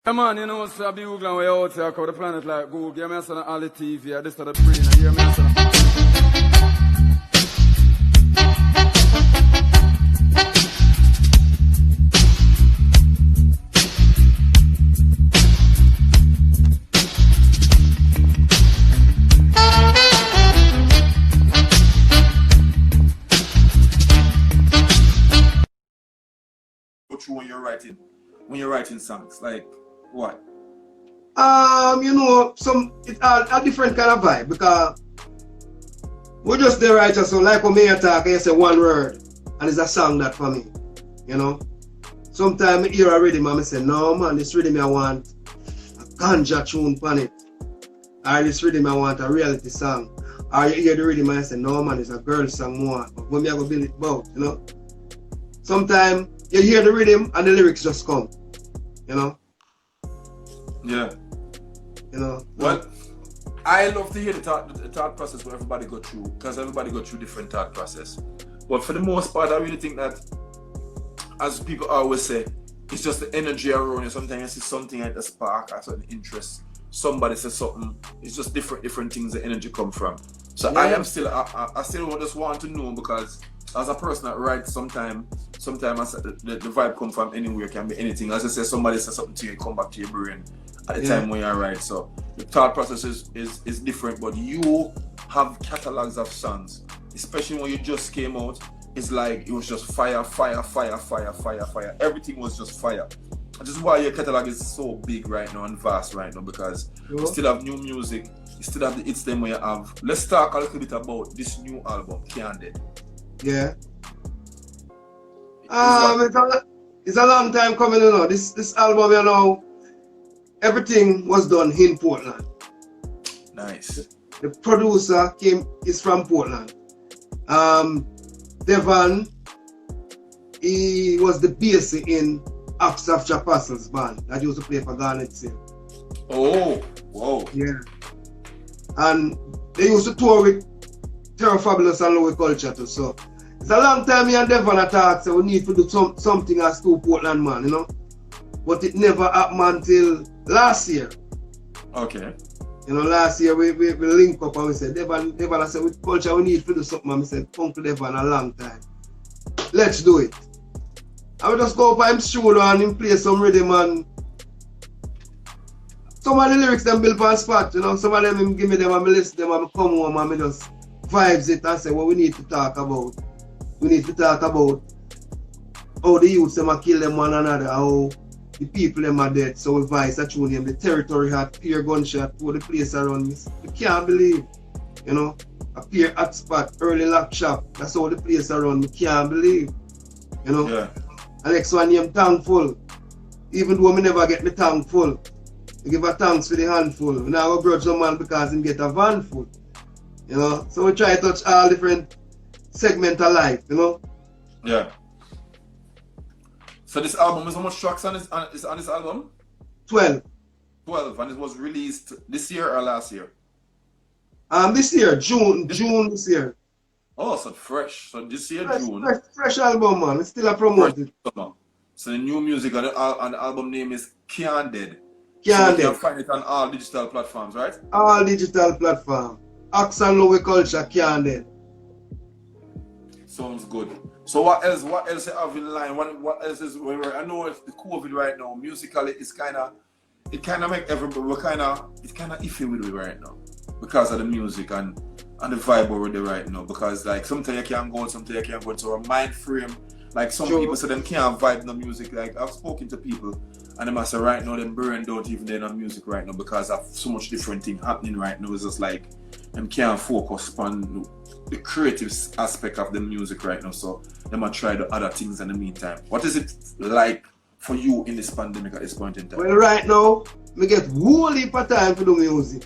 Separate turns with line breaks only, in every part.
Yeah, man, you know, so I be Googling way out here, cover the planet like Google. Yeah, man, so all the TV, this is the brain, and here, man, so
go through when you're writing songs, like what?
You know, it a different kind of vibe because we're just the writer, so like when me talk, I say one word and it's a song that for me, you know. Sometimes I hear a rhythm and I say, no man, this rhythm I want a ganja tune on it. Or this rhythm I want a reality song. Or you hear the rhythm and I say, no man, it's a girl song more. But when me I go build it both, you know. Sometimes you hear the rhythm and the lyrics just come, you know.
Yeah.
You know.
Well, I love to hear the thought process what everybody go through, because everybody go through different thought process. But for the most part, I really think that, as people always say, it's just the energy around you. Sometimes you see something like a spark or certain interest. Somebody says something. It's just different things the energy come from. So yeah. I still just want to know, because as a person that writes, sometimes I said the vibe come from anywhere, it can be anything. As I say, somebody says something to you, come back to your brain at the time when you write. So the thought process is different, but you have catalogs of songs, especially when you just came out. It's like it was just fire. Everything was just fire. This is why your catalog is so big right now and vast right now, because you still have new music, you still have the hits them where you have. Let's talk a little bit about this new album, Candid.
Yeah. It's a long time coming, you know. This album, you know, everything was done in Portland.
Nice.
The producer is from Portland. Devon, he was the bass in Axe of Apostles band that used to play for Garnet Sale.
Oh, whoa.
Yeah. And they used to tour with Terror Fabulous and Louie Culture too. So it's a long time me and Devon attack, so we need to do something as two Portland man, you know. But it never happened until last year.
Okay.
You know, last year we link up and we said, Devon I said, with Culture we need to do something, and we said, Uncle Devon a long time. Let's do it. I will just go up and studio and him play some rhythm, and some of the lyrics them built on spot, you know, some of them him give me them and I listen them and I come home and I just vibes it and say what we need to talk about. We need to talk about how the youths them a kill them one another, how the people them are dead, so we vice a tune them, the territory had pure gunshot for the place around me. You can't believe, you know, a pure hot spot, early lock shop, that's how the place around me, can't believe, you know.
Yeah.
The next one named Thankful. Even though I never get me thankful, I give a thanks for the handful. We now go grudge no man because he get a van full. You know? So we try to touch all different segments of life, you know?
Yeah. So this album is how much tracks on this album?
12.
12, and it was released this year or last year?
This year, June this year.
Oh, so fresh. So this year, June.
Fresh album, man. It's still a promoted.
So the new music and the album name is Candid.
Candid.
So you can find it on all digital platforms, right?
All digital platforms. Axe and Louie Culture, Candid.
Sounds good. So what else you have in line? What else is, I know it's the COVID right now, musically it kind of make everybody, it's kind of iffy with it right now because of the music and the vibe over there right now, because like sometimes you can't go, sometimes you can't go into a mind frame. Like some people say them can't vibe no music. Like I've spoken to people and them I say right now them brain don't even do no music right now because of so much different thing happening right now. It's just like them can't focus on the creative aspect of the music right now. So them might try the other things in the meantime. What is it like for you in this pandemic at this point in time?
Well, right now, we get whole heap of time for the music.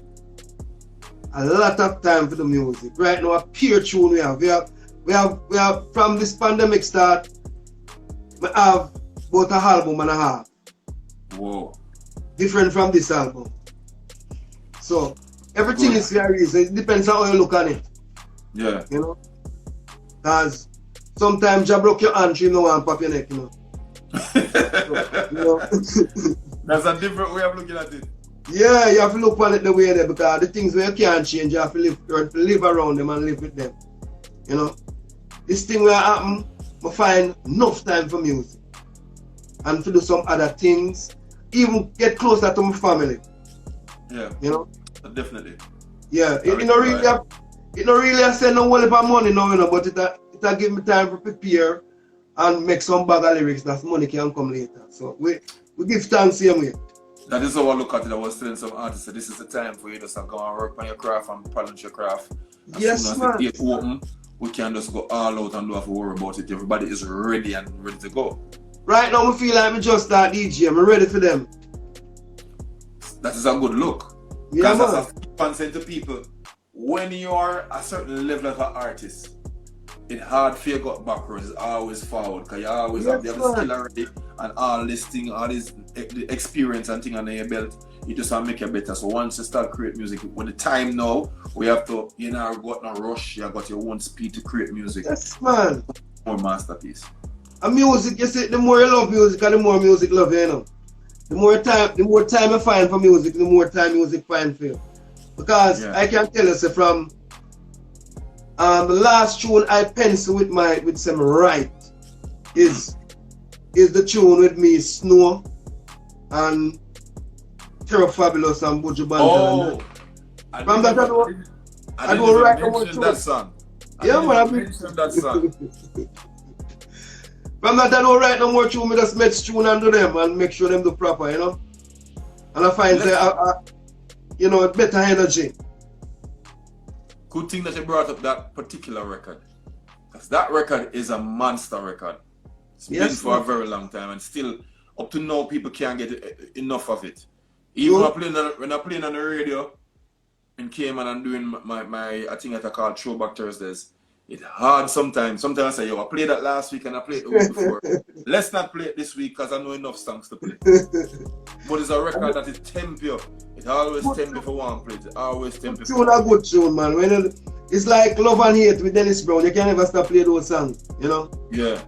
A lot of time for the music. Right now, a pure tune we have. We have from this pandemic start, we have about an album and a half.
Whoa.
Different from this album. So everything is very easy. It depends on how you look at it.
Yeah.
You know? Because sometimes you broke your hand, you know, and pop your neck, you know. So, you know?
That's a different way of looking at it.
Yeah, you have to look on it the way there because the things where you can't change, you have to live around them and live with them. You know? This thing will happen, I find enough time for music. And to do some other things. Even get closer to my family.
Yeah.
You know?
Definitely.
Yeah. It don't really say no whole about money now, you know, but it'll give me time to prepare and make some bag of lyrics that money can come later. So we give thanks same way.
That is how I look at it. I was telling some artists that this is the time for you to go and work on your craft and polish your craft. As soon as the gate open, we can just go all out and don't have to worry about it. Everybody is ready and ready to go. Right
now, I feel like I just start DJ. I'm ready for them.
That is a good look.
Yeah,
because as I'm saying to people, when you are a certain level of an artist, it's hard for you to go backwards. It's always forward because you always have the skill already and all this thing, all this experience and thing under your belt. You just want to make it better. So once you start create music, with the time now, we have to, you know, got no rush. You got your own speed to create music.
Yes, man.
More masterpiece.
And music, you see, the more you love music, and the more music love you, you know. The more time you find for music, the more time music find for you. Because I can tell you, say, from the last tune I pencil with some right is the tune with me, Snow, and Terror Fabulous and Buju Banton.
Oh,
from that I don't write that song. Yeah, man, I mentioned that song. From that I don't write no more tune, I just make tune and do them and make sure them do proper, you know. And I find you know, better energy.
Good thing that you brought up that particular record. Because that record is a monster record. It's been for a very long time and still up to now people can't get enough of it. Even when I'm playing on the radio and came and doing my I think that I call Throwback Thursdays. It's hard sometimes. Sometimes I say, yo, I played that last week and I played it the week before. Let's not play it this week because I know enough songs to play. But it's a record that is tempo. It always tempo for one play. It always tempo.
Tune a good tune, man. When it's like Love and Hate with Dennis Brown. You can never stop playing those songs, you know?
Yeah.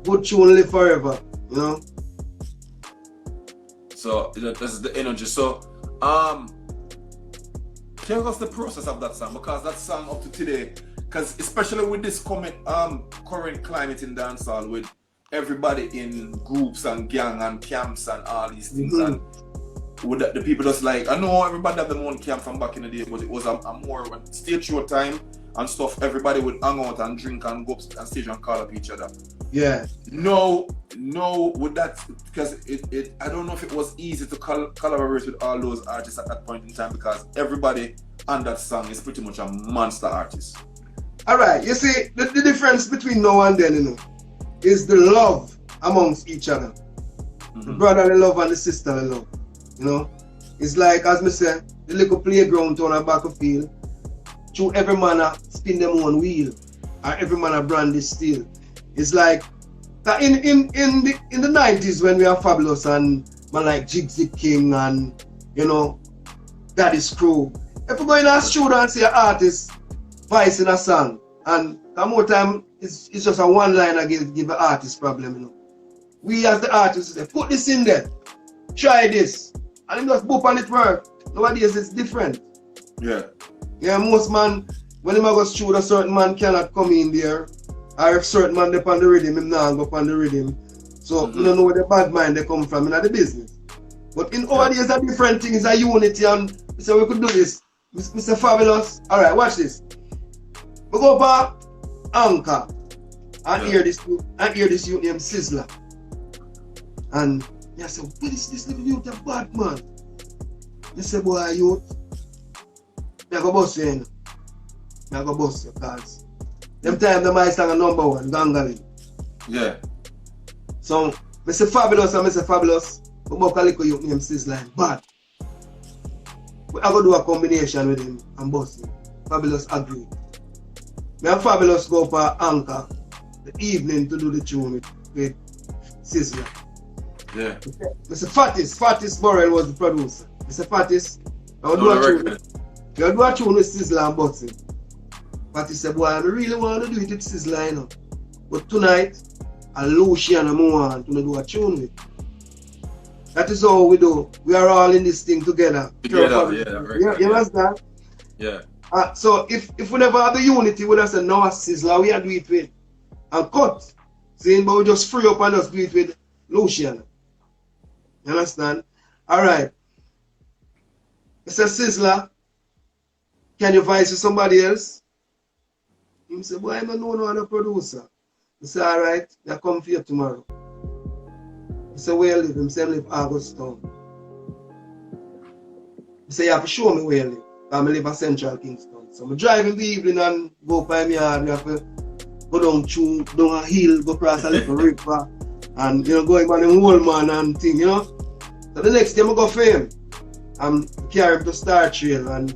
Good tune live forever, you know?
So that's the energy. So tell us the process of that song, because that song up to today, because especially with this current climate in dancehall, with everybody in groups and gang and camps and all these things, and with the people just like, I know everybody had their own camp from back in the day, but it was a more stage show time and stuff. Everybody would hang out and drink and go up on stage and call up each other.
Yeah.
No, with that, because I don't know if it was easy to collaborate with all those artists at that point in time, because everybody on that song is pretty much a monster artist.
Alright, you see, the difference between now and then, you know, is the love amongst each other. The brotherly love and the sisterly love. You know? It's like, as me say, the little playground on a battlefield, through every man spin them own wheel, or every man a brand is steel. It's like that in the 90s when we are Fabulous and man like Jigsy King and, you know, Daddy's Crew. If we go in a studio and see an artist voice in a song, and that more time it's just a one line I give the artist problem, you know. We as the artists say, put this in there, try this, and then just boop and it work. Nowadays it's different.
Yeah.
Yeah, most man, when him go studio, a certain man cannot come in there. Or if certain man up on the rhythm, him not go up on the rhythm. So you don't know where the bad mind they come from in the business. But in our days a different thing, is a unity, and so we could do this. Mr. Fabulous. Alright, watch this. We go back Anchor and hear this youth named Sizzla. And I say, what is this little youth a bad man? They say, boy, youth, I go bust you, you know. I go bust you, cause them time the my song a number one, Gangali.
Yeah.
So Mr. Fabulous and Mr. Fabulous, we both a little youth named Sizzla, bad. I go do a combination with him and bust him. Fabulous agreed. Me and Fabulous go for Anchor the evening to do the tune with Sizzla.
Yeah.
Mr. Fatis Burrell was the producer. Mr. Fatis, I will do a tune with Sizzla and bust him. Fatis said, boy, I really want to do it with Sizzla, you know. But tonight, Louie and I want to do a tune with. That is how we do. We are all in this thing together.
Together, yeah.
You understand?
Yeah.
So if we never have the unity, we just say, no, Sizzla, we are do it with. And cut. Saying, but we just free up and just do it with Lucian. You understand? Alright. Mr. Sizzla, can you voice to somebody else? He said, boy, I don't know no other producer. He said, alright, I come for you tomorrow. He said, where you live? He said, I live Augustown. He said, you have to show me where you live. I live at Central Kingston. So I drive in the evening and go by my yard. We have to go down a hill, go across a little river, and going by the whole man and thing, So the next day I go for him. I'm carrying him to Star Trail and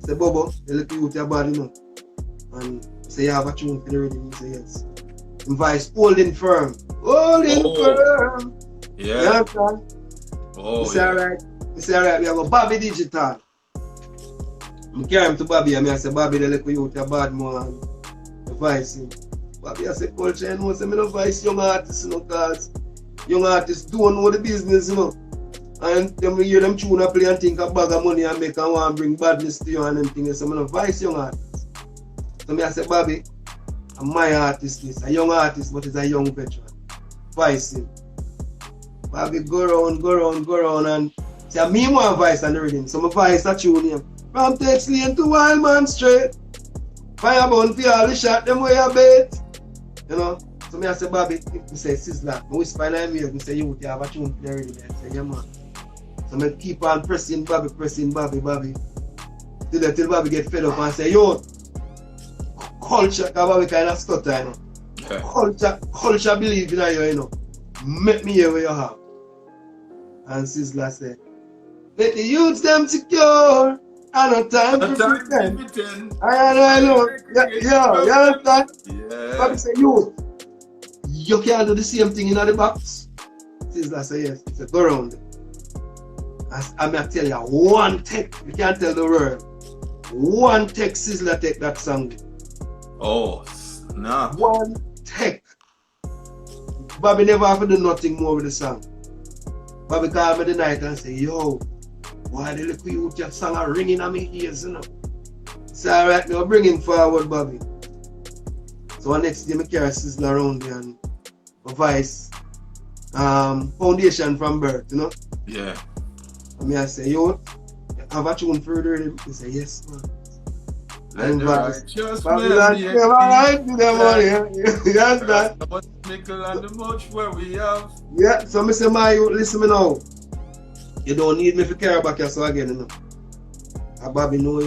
say, Bobo, you look youth your body, And he say, you have a tune for the rhythm? He say, yes. His voice holding firm. Holding firm.
Yeah.
You understand?
Oh,
he say, alright. He say, alright, we have a Bobby Digital. I carry him to Bobby and I say, Bobby, the little youth your bad man. The voice him. Bobby, I say, culture, I no voice young artists, because young artists don't know the business, And then we hear them tune and play and think a bag of money and make and want to bring badness to you and them things. So I don't voice young artists. So I say, Bobby, I'm my artist, this a young artist, but it's a young veteran. Voice him. Bobby go around and say, me want voice and the rhythm. So I voice a tune him. From Tex Lane to Wild Man Straight. Firebone for all the shot them way a bait. So I say, Bobby, if I say Sizzla, I whisper in my ear, I say, you have a tune for the rhythm. I say, yeah man. So I keep on pressing Bobby. Till Bobby get fed up and say, yo, culture, because Bobby kind of stutter, Okay. Culture believe in you, Make me hear what you have. And Sizzla said, let the youths them secure, and no time to pretend. I know. Yeah, you understand?
Yeah.
Bobby say, you can't do the same thing in the box. Sizzla say, yes. He said, go around it. I'm going to tell you, one take, you can't tell the world. One take Sizzla take that song.
Oh, nah.
One take. Bobby never have to do nothing more with the song. Bobby called me the night and say, yo, why the little youth your song are ringing on me ears, So alright, now bring him forward, Bobby. So next day I carry Sizzla around there and my voice foundation from birth,
Yeah.
And I say, yo, have a tune for the rhythm? He say, yes, man.
Let the righteous
man be right to the money. You understand?
Much nickel and the much where we have.
Yeah, so I say, my youth, listen me now. You don't need me to carry back your song again, I Bobby know,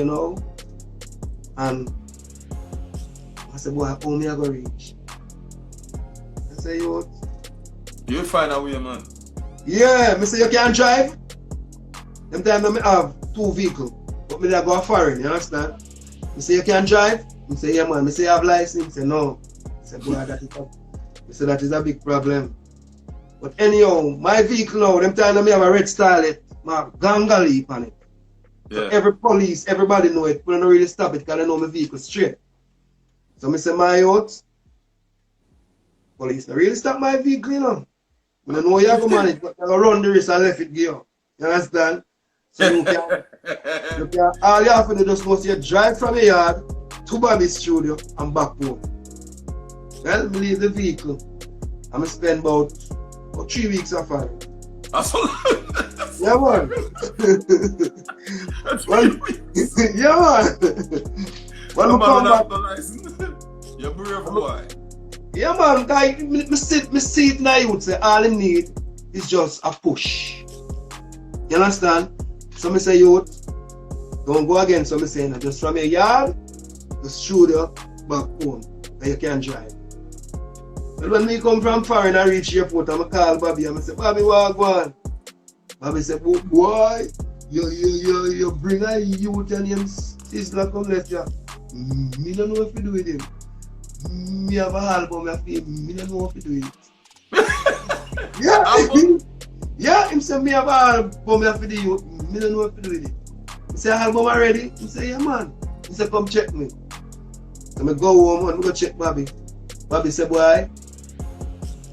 And I say, boy, how me I go reach? I say, yo.
You'll find a way, man.
Yeah, I say, you can't drive? Them time I have 2 vehicles, but me I go foreign, you understand? I say, you can drive? I say, yeah man. I say, you have license? I say, no. I say, boy, that is a big problem. But anyhow, my vehicle now, them time I have a red Starlet, my ganga leap on it.
Yeah.
So every police, everybody know it, but I don't really stop it because I know my vehicle straight. So I say, my youth, police don't really stop my vehicle, I know you have to manage, but I run the risk and left it go. You understand? So you can, all you have to do just must you drive from your yard to Bobby's studio and back home. Well, me leave the vehicle. I'm spend about 3 weeks of it. Yeah, man.
That's right.
Yeah, man. When we come back,
you're brave boy.
Yeah, man. Guy, me see it now. You would say all I need is just a push. You understand? So I say, youth, don't go again. So I say, no, just from your yard, the studio, back home, and you can drive. But when we come from foreign and reach airport, I call Bobby and I say, Bobby, what go on? Bobby say, boy, you bring a youth and him Sizzla come left you. Me don't know what to do with him. Me have a album of him, me don't know what to do with it. Yeah. Yeah, him say me have a album of the youth, me don't know what to do with it. He say, album already? He say, yeah man. He say, come check me. So I go home and go check Bobby. Bobby say, boy,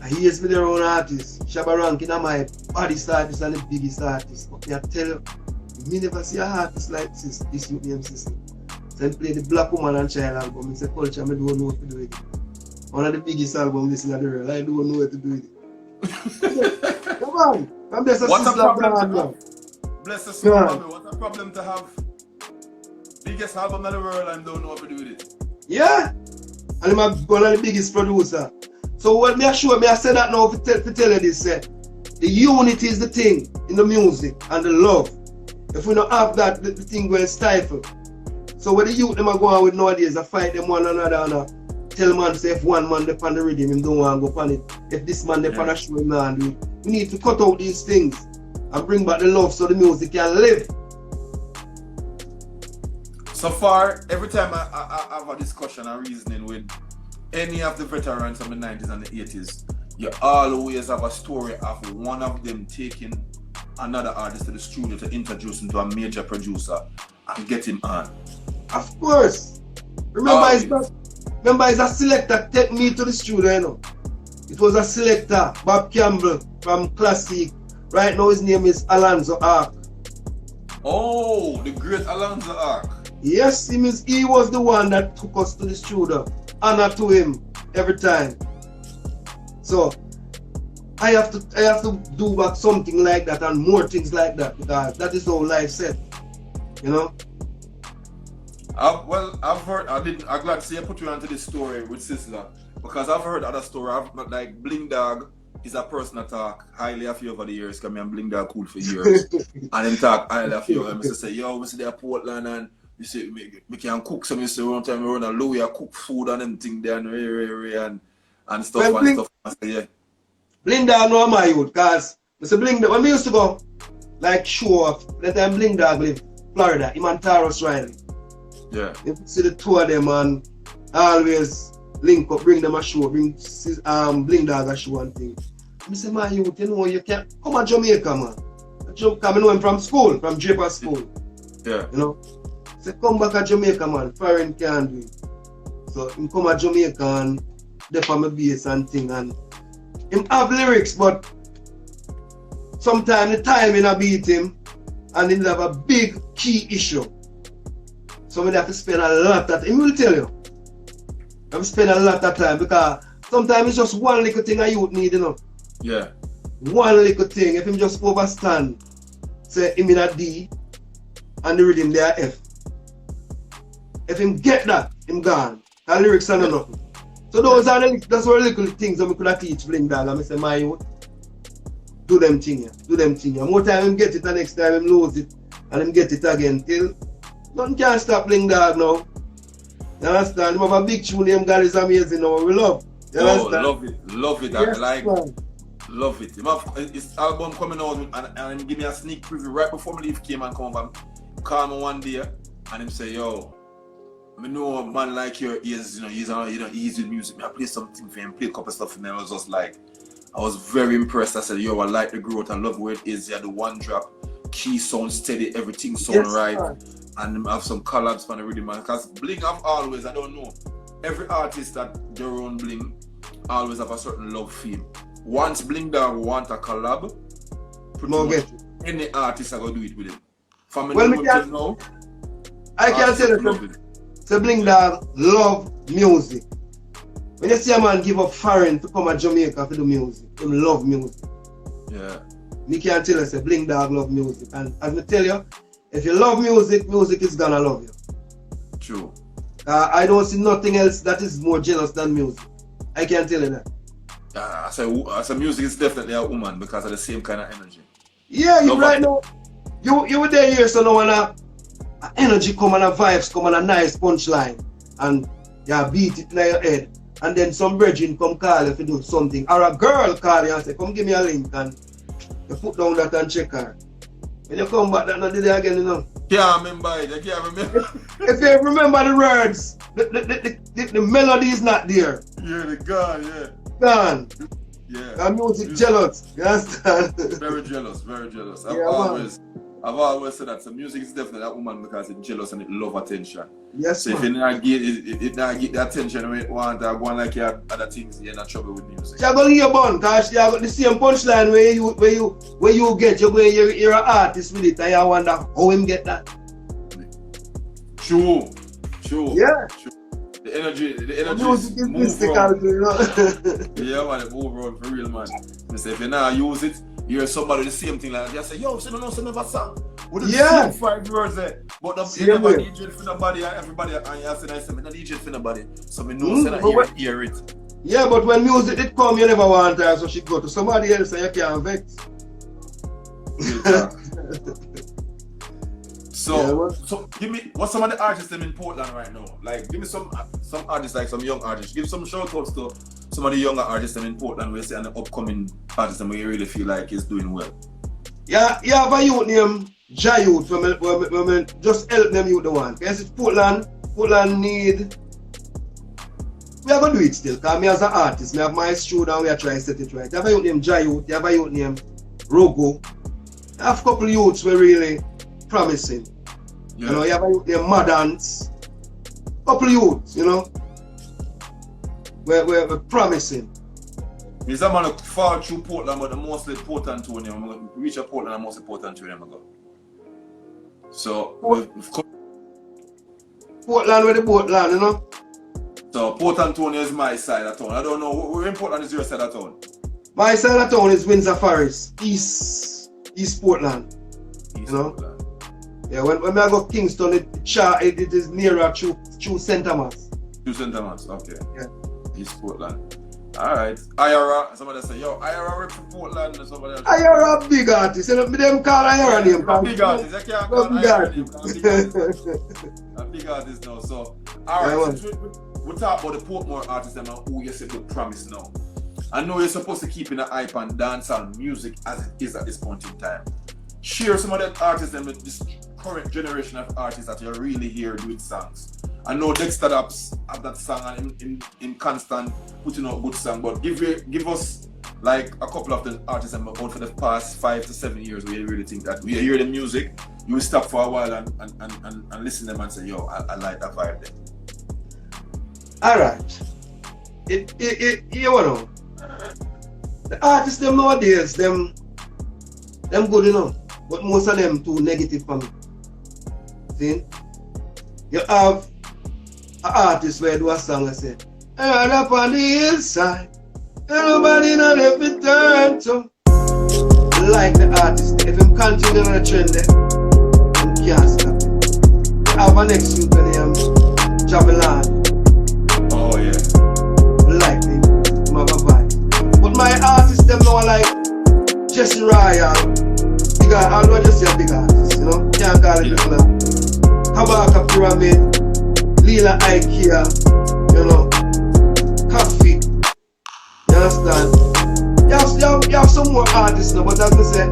he is with their own artist. Shabba ranking on my baddest artist and the biggest artist. But I tell you, me never see an artist like this youth name Sizzla. So I play the Black Woman and Child album. It's a culture, I don't know what to do with it. One of the biggest albums in the world, I don't know what to do with it. Come on, I'm just a Sizzla brand.
Bless the soul, man. What a problem to have biggest album in the world and don't know what to do with it.
Yeah, and I'm one of the biggest producer. So what me assure me, I say that now to tell you this, the unity is the thing in the music and the love. If we don't have that, the thing will stifle. So what the youth them are going with nowadays, I fight them one another and tell man say if one man dep on the rhythm, him don't want to go on it. If this man dep on the show, him not do it. We need to cut out these things and bring back the love so the music can live.
So far, every time I have a discussion or reasoning with any of the veterans from the 90s and the 80s, you always have a story of one of them taking another artist to the studio to introduce him to a major producer and get him on.
Of course. Remember, it's a selector take me to the studio, you know. It was a selector, Bob Campbell from Classic. Right now his name is Alonzo Ark.
Oh, the great Alonzo Ark.
Yes, he was the one that took us to the studio. Honor to him every time. So I have to do back something like that and more things like that because that is how life set. You know?
I've heard. I'm glad to see I put you onto this story with Sizzla because I've heard other story. Like Bling Dog is a person that talk highly of you over the years. Cause me and Bling Dog cool for years, and him talk highly of you. And I say, yo, we see there Portland and you say we can cook. So you say one time we run a Louie, I cook food and them thing there and stuff and stuff. I say, yeah.
Bling Dog know my youth, cause Mr. Bling Dog when we used to go like show off. That time Bling Dog live Florida, him and Taros Riley.
Yeah.
You see the two of them and always link up, bring them a show, bring Bling Dog a show and thing. I say, my youth, you know, you can come to Jamaica, man. I know him from school, from Draper School.
Yeah.
You know? Say, come back to Jamaica, man. Foreign can't do it. So, him come to Jamaica and def on my bass and thing. And him have lyrics, but sometimes the timing I beat him and he have a big key issue. So I have to spend a lot of time. He will tell you. I have to spend a lot of time because sometimes it's just one little thing a youth need, you know.
Yeah.
One little thing. If him just overstand, say him in a D and the rhythm there F. If him get that, him gone. The lyrics are nothing. So those are that's what little things that we could have teach Bling Dog. And I say, my youth, do them thing here. Do them thing here. More time him get it, the next time him lose it and him get it again till nothing can stop Bling Dog now. You understand? Him have a big tune, him God is amazing now. We love. You understand?
Love it.
Yes,
like
man.
love it. Him have his album coming out and him give me a sneak preview right before me leave came and come over. Call me one day and him say, yo, I know a man like your ears, you know, he's with music. I play something for him, play a couple stuff for him. I was just like, I was very impressed. I said, yo, I like the growth, I love where it is. Yeah, the one drop, key sound steady, everything sound right. Man. And have some collabs for the rhythm, man. Because Bling have always, I don't know, every artist that their own Bling always have a certain love theme. Once Bling Dog want a collab, any artist are gonna do it with him. From
well, now, I can tell you, so Bling Dog love music. When you see a man give up foreign to come to Jamaica to do music, him love music.
Yeah.
Me can tell you, say Bling Dog love music. And as I tell you, if you love music, music is gonna love you.
True.
I don't see nothing else that is more jealous than music. I can tell you that.
I say music is definitely a woman because of the same kind of energy.
Yeah, you right now. You were there here, so now when energy come and a vibes come and a nice punchline and you beat it in your head. And then some brethren come call you if you do something. Or a girl call you and say, come give me a link and you put down that and check her. When you come back that day again, you know.
Can't remember it, I can't remember.
If you remember the words, the melody is not there.
Yeah, the gone, yeah.
Gone.
Yeah.
That music jealous. You understand?
Very jealous, very jealous.
Yeah,
I've always said that. So music is definitely that woman because it's jealous and it love attention.
Yes,
so if you not get it not get the attention when you want to go on like you have other things, you're not trouble with music.
You're going to hear bun, because you got the same punchline where you get, you're an artist with it, and you wonder how him get that.
True.
Yeah.
True. The energy
music is
move
mystical, you know.
Yeah, man, it move around for real, man. I say if you not use it, you hear somebody the same thing like that. You say, yo, so no, never song. With the same 5 words there. But you never DJ for nobody and everybody, and you say, I say, I'm not DJ for nobody. So I know so hear it.
Yeah, but when music did come, you never want her, so she go to somebody else and you can't vex.
So give me what's some of the artists them in Portland right now? Like give me some artists, like some young artists. Give some shout outs to some of the younger artists them in Portland where you say and the upcoming artists where you really feel like is doing well.
Yeah, you have a youth named Jayut when just help them youth the one. Because it's Portland need. We are gonna do it still, because me as an artist, me have my studio and we are trying to set it right. You have a youth named Jayut, you have a youth named Rogo. I have a couple of youths were really promising. Yeah. You know, you have a youth named Madans. Couple of youths, you know. We're promising.
Is that man look far through Portland, but the most important to him. I'm going to reach a Portland, the most important to him. So,
Portland with the Portland, you know.
So, Port Antonio is my side of town. I don't know, where in Portland is your side of town?
My side of town is Windsor Forest, East Portland. You know?
Portland.
Yeah, when I go Kingston, it is nearer to St. Thomas.
To St. Thomas, okay.
Yeah.
East Portland. Alright. Ira, somebody say, yo, Ira rep from Portland or somebody else.
Ira big artist. You know, them call Ira name.
Big artist. I can't call Ira name. I'm big artist now. So, alright. We talk about the Portmore artists and who you said would promise now. I know you're supposed to keep in an eye on dancehall music as it is at this point in time. Share some of the artists and with this current generation of artists that you really hear doing songs. I know Dexter Daps have that song and in constant putting out good song, but give us like a couple of the artists that have out for the past 5 to 7 years where you really think that when you hear the music, you will stop for a while and listen to them and say, yo, I like that vibe there.
Alright. You know, the artists them nowadays, them good enough, but most of them too negative for me. See? You have an artist where do a song and say, I run up on the hillside, nobody not ever turn to. Like the artist, if him continue on the trend there, him can't stop it. You have a next youth named Javelin.
Oh yeah.
Like him, have a vibe. But my artists them know like Jesse Royal. Big art, I know just a big artist, you know. Can't call it little. Kabaka Pyramid, Lila Ikea, you know, Coffee. You understand? You have some more artists now, but as I say,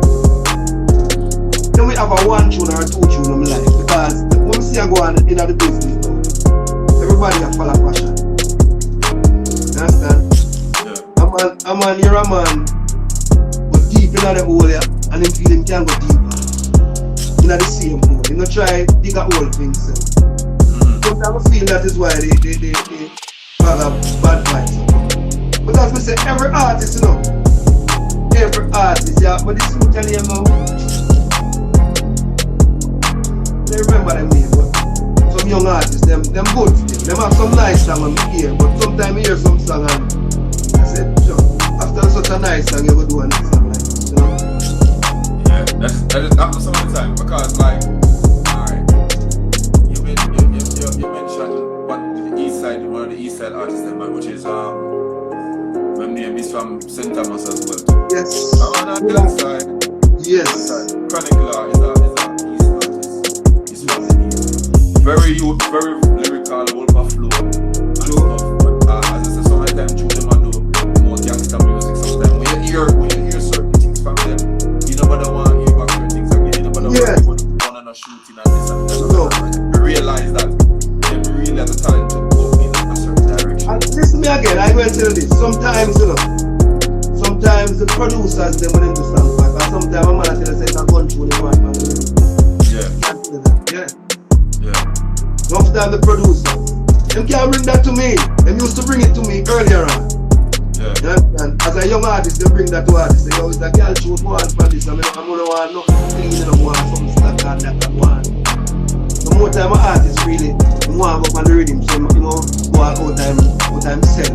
then we have a 1 tune or a 2 tune in my life. Because when we see I go on in the business now, everybody a follow passion. You understand? Yeah. A man, you're a man, but deep in the hole, yeah, and him feel him can go deeper. In the same hole. You know, try dig a hole for himself. Sometimes I feel that is why they have bad vibes. But as we say, every artist, you know, every artist, yeah, but this is what I tell you now. They remember them name, but some young artists, them good still. Them have some nice song on me ear, but sometimes I hear some song and I said, sure, after such a nice song, you go do a next song like this, you know?
Yeah, that just happens some of the time because like, alright, you mentioned one of the East Side artists, which is my name is from St. Thomas as well.
Yes.
On the other side,
yes.
Chronic Law is a East artist. He's from the East. Very lyrical, whole flow and stuff. But as I said, sometimes through them I do more gangster music. Sometimes when you hear certain things from them, you know what I want to hear back certain things again. You know what I want to go on a shooting and this and that.
No.
You realize that they really have the talent to go in a certain direction.
And listen me again, I will tell you this. Sometimes, you know, sometimes the producers, them when them do something, but sometimes a man tell us it's a gun through the man. sometimes the producer, them can't bring that to me. Them used to bring it to me earlier on.
Yeah.
And as a young artist, they bring that to artists. They go, it's a girl shoot more for this. I'm gonna want nothing clean, I don't want something stuck on that I want. The more time an artist really want to go on the rhythm, so you know, go out time sell.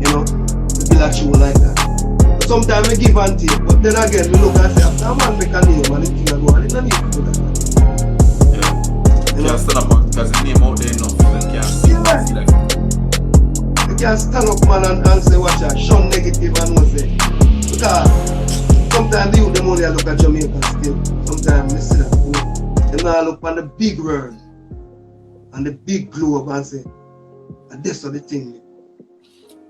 You know, to build a tune like that. But sometimes we give and take, but then again we look and say, after a man make a name and the thing I go on, it don't need to do that.
Yeah.
You know?
Can't stand up because the name out there enough, you can't see like
You can't stand up man and say watch out, shun negative and no say. Because sometimes the youth them only look at Jamaica still. Sometimes they see that. They now look on the big world and the big globe and say, and this is the thing.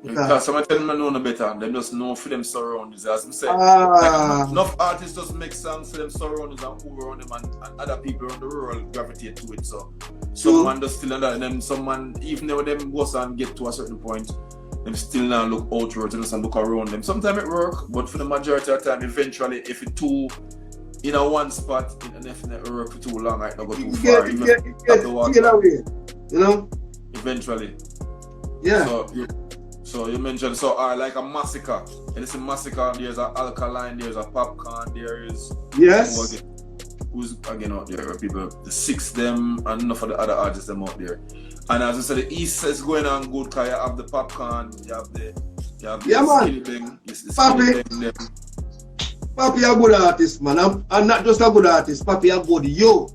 Because someone tell them I know no better, them just know for them surroundings. As I said, like, enough artists just make songs for them surroundings and who around them and other people around the world gravitate to it. So someone just still under them, someone even though them goes and get to a certain point, them still now look outward and just look around them. Sometimes it work, but for the majority of the time, eventually if it too in a one spot, and if it work for too long, I don't go too far.
Even away, you know?
Eventually.
Yeah.
So you mentioned like a massacre. And it's a massacre, there's an alkaline, there's a popcorn, there is who's again out there, people, the six them and enough of the other artists them out there. And as I said, the East is going on good because you have the popcorn, you have the skinny bang,
Papi a good artist, man. I'm not just a good artist, Papi a good yo.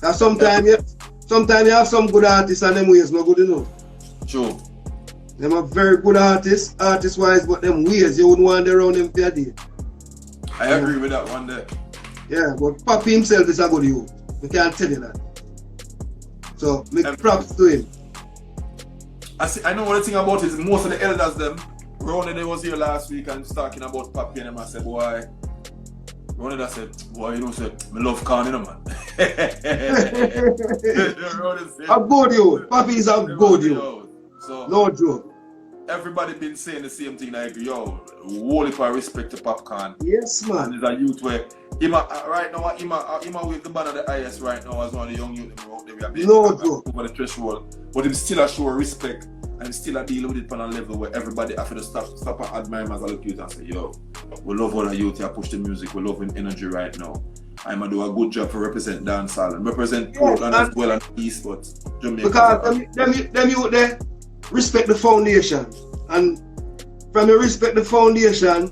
Cause sometimes you have some good artists and them ways not good enough.
True.
Them are very good artists wise, but them ways you wouldn't want around them for a day.
I agree with that one there.
Yeah, but Papi himself is a good yo. I can't tell you that. So make props to him.
I know what the thing about it is most of the elders them. Ronnie was here last week and was talking about Papi and him. I said, boy, Ronnie said, boy, you know, said, I love Khan, you know, man.
A good yo. Papi is a good yo.
So,
no joke.
Everybody been saying the same thing like, yo, whole if I respect the Popcorn.
Yes, man.
There's a youth where, right now, Ima with the band of the IS right now as one of the young youth out there. We are over the threshold. But him still a show respect and still a deal with it on a level where everybody after the stop and admire him as a look youth and say, yo, we love all the youth here, push the music, we love him energy right now. I'm gonna do a good job to represent dancehall and represent Portland as well and East, but Jamaica.
Because them youth there respect the foundation. And from you respect the foundation,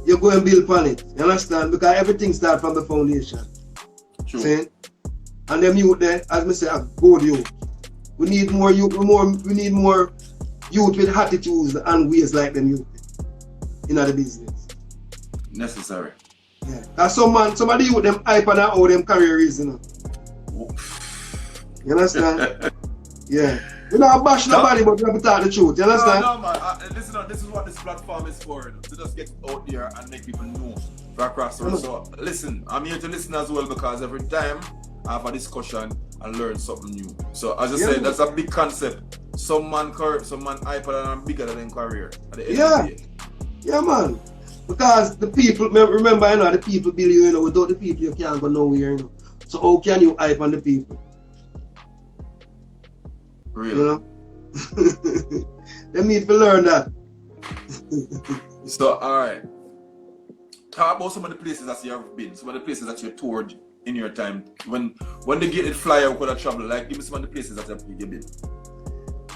you go and build upon it. You understand? Because everything starts from the foundation.
True.
See? And them youth there, as I say, are good youth. We need more youth, we need more youth with attitudes and ways like them youth in the business.
Necessary.
Yeah. Because somebody youth them hype on how them career is, you know. You understand? Yeah. We don't bash nobody, but we have to talk the truth. You understand?
No, man. This is what this platform is for. You know, to just get out there and make people know across the road. So listen, I'm here to listen as well because every time I have a discussion and learn something new. So as I said, that's a big concept. Some man hyper and bigger than career at the end of the day. Yeah,
man. Because the people, remember, you know, the people build you, you know, without the people you can't go nowhere, you know. So how can you hype on the people?
Really?
You know? They need to learn that.
So, alright. Talk about some of the places that you have been, some of the places that you toured in your time. When they get it fly out with a travel, like give me some of the places that you've been.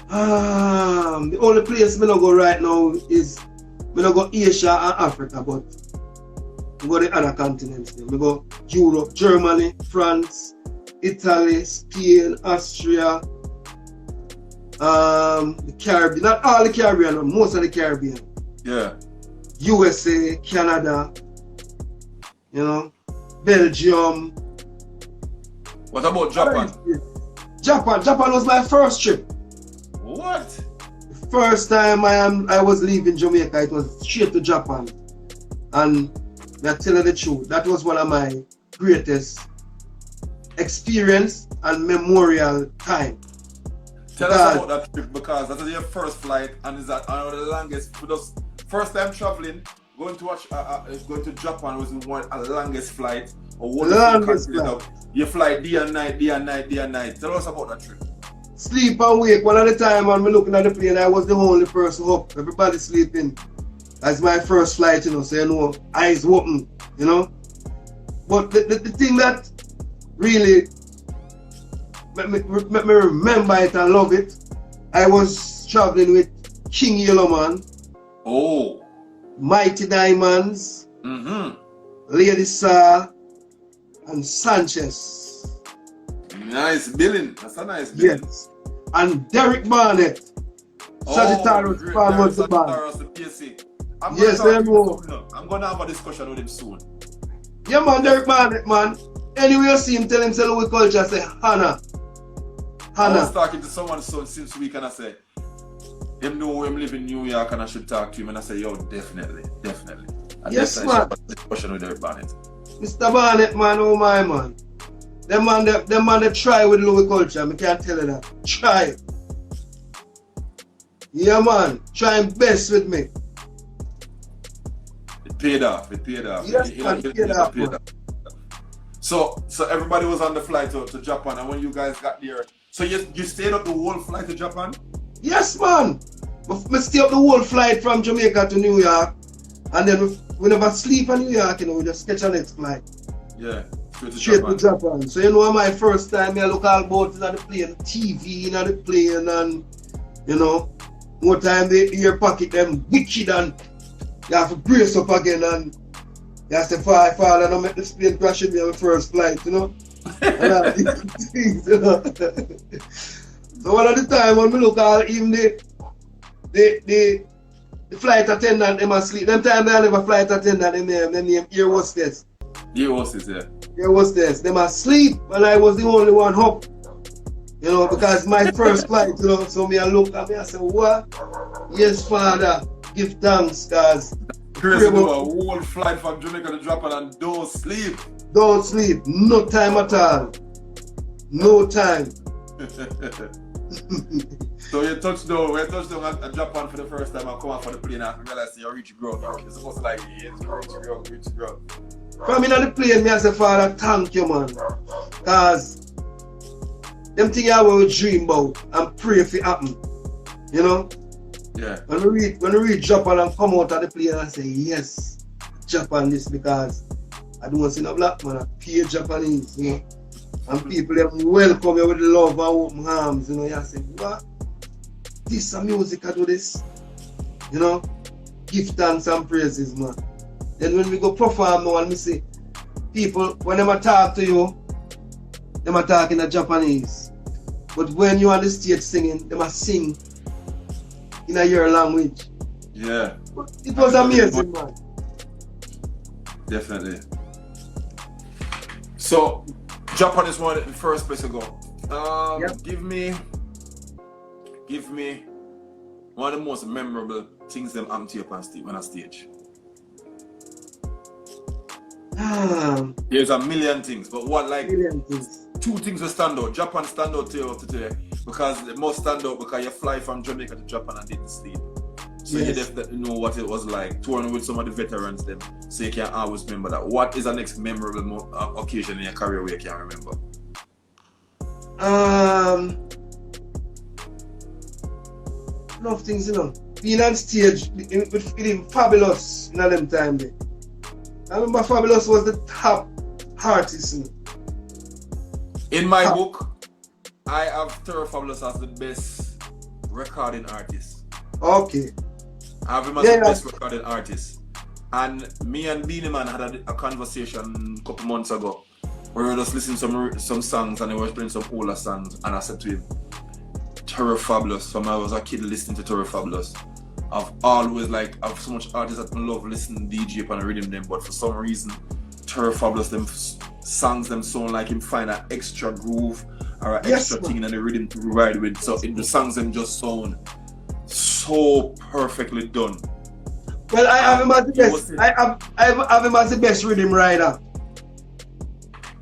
The only place I don't go right now is I don't go Asia and Africa, but I go the other continents. I go Europe, Germany, France, Italy, Spain, Austria, the Caribbean, not all the Caribbean, most of the Caribbean.
Yeah.
USA, Canada, you know, Belgium.
What about Japan?
Japan was my first trip.
What?
The first time I was leaving Jamaica, it was straight to Japan. And I'm telling the truth, that was one of my greatest experience and memorial time.
Tell us about that trip because that is your first flight and is that the longest for us first time traveling going to watch, going to Japan was a longest flight or what
Longest flight.
You fly day and night, day and night, day and night. Tell us about that trip.
Sleep and wake. One at the time when me looking at the plane, I was the only person up. Everybody sleeping. That's my first flight, you know, so you know, eyes open, you know. But the thing that really make me remember it and love it, I was traveling with King Yellowman,
Oh.
Mighty Diamonds, Lady Saw, and Sanchez.
Nice billing. That's a nice billing.
Yes. And Derek Barnett. Sagittarius Farmers the band.
The PSC.
Yes, I know.
I'm gonna have a discussion with him soon.
Yeah, man, Derek Barnett, man. Anyway, you see him, tell him, say Louie culture, say Hannah.
I was talking to someone since week and I say, him know him live in New York and I should talk to him, and I say, yo, definitely. And
Yes,
I
man.
have a discussion with Derek Barnett.
Mr. Barnett, man, oh my man. Them man they try with Louie culture, I can't tell you that. Try. Yeah, man, trying best with me.
It paid off.
Yes, man, it paid off, man.
So everybody was on the flight to Japan, and when you guys got there, so you stayed up the whole flight to Japan?
Yes, man. We stay up the whole flight from Jamaica to New York, and then we never sleep in New York, you know, we just catch a next flight.
Yeah,
Straight to Japan. So you know, my first time I look all about it on the plane, TV in the plane, and you know, more time they ear pocket them wicked, and you have to brace up again, and you have to fall and I make the plane crash in the first flight, you know. And all these things, you know. So one of the time when we look at even the flight attendant, they must sleep. Them time they have a flight attendant, they name air hostess.
Air hostess, yeah.
Air hostess. They must sleep, and I was the only one up. You know, because my first flight, you know, so me I look at me and say, what? Yes, Father, give thanks, cause
Crazy about a whole flight from Jamaica to Japan and don't sleep.
Don't sleep, no time at all. No time.
So you touched down at Japan for the first time and come out for the plane and realize you're rich ground. You're supposed to like, yes, rich ground.
From in the plane, me I say, Father, thank you, man. Cause them things I will dream about and pray if it happen. You know?
Yeah.
When we reach Japan and come out of the plane and say, yes, Japan this, because I don't see no black man, I pure Japanese, you know. And people them welcome you with love and open arms, you know. You say, what? This a music, I do this. You know? Give thanks and praises, man. Then when we go perform now and me say, people, when they talk to you, they are talking in Japanese. But when you on the stage singing, they must sing in your language.
Yeah.
It was amazing, man.
Definitely. So, Japan is the first place to go.
Yep.
Give me one of the most memorable things them happen to you on a stage. There's a million things, but what like two things will stand out. Japan stand out to you today because it must stand out because you fly from Jamaica to Japan and didn't sleep. So you definitely know what it was like touring with some of the veterans them, so you can always remember that. What is the next memorable occasion in your career where you can remember?
Enough things, you know. Being on stage with feeling fabulous in them time there. I remember Fabulous was the top artist. You know?
In my book, I have Terror Fabulous as the best recording artist.
Okay.
I have him as the best recording artist. And me and Beanie Man had a conversation a couple months ago where we were just listening to some songs and they were playing some older songs, and I said to him, Terror Fabulous, from when I was a kid listening to Terror Fabulous. I've so much artists that I love listening to DJ and rhythm them, but for some reason Terror Fabulous them songs them sound like him find an extra groove or an extra thing in the rhythm to ride with. So the songs them just sound so perfectly done.
Well, I have him as the best. I have him as the best rhythm rider.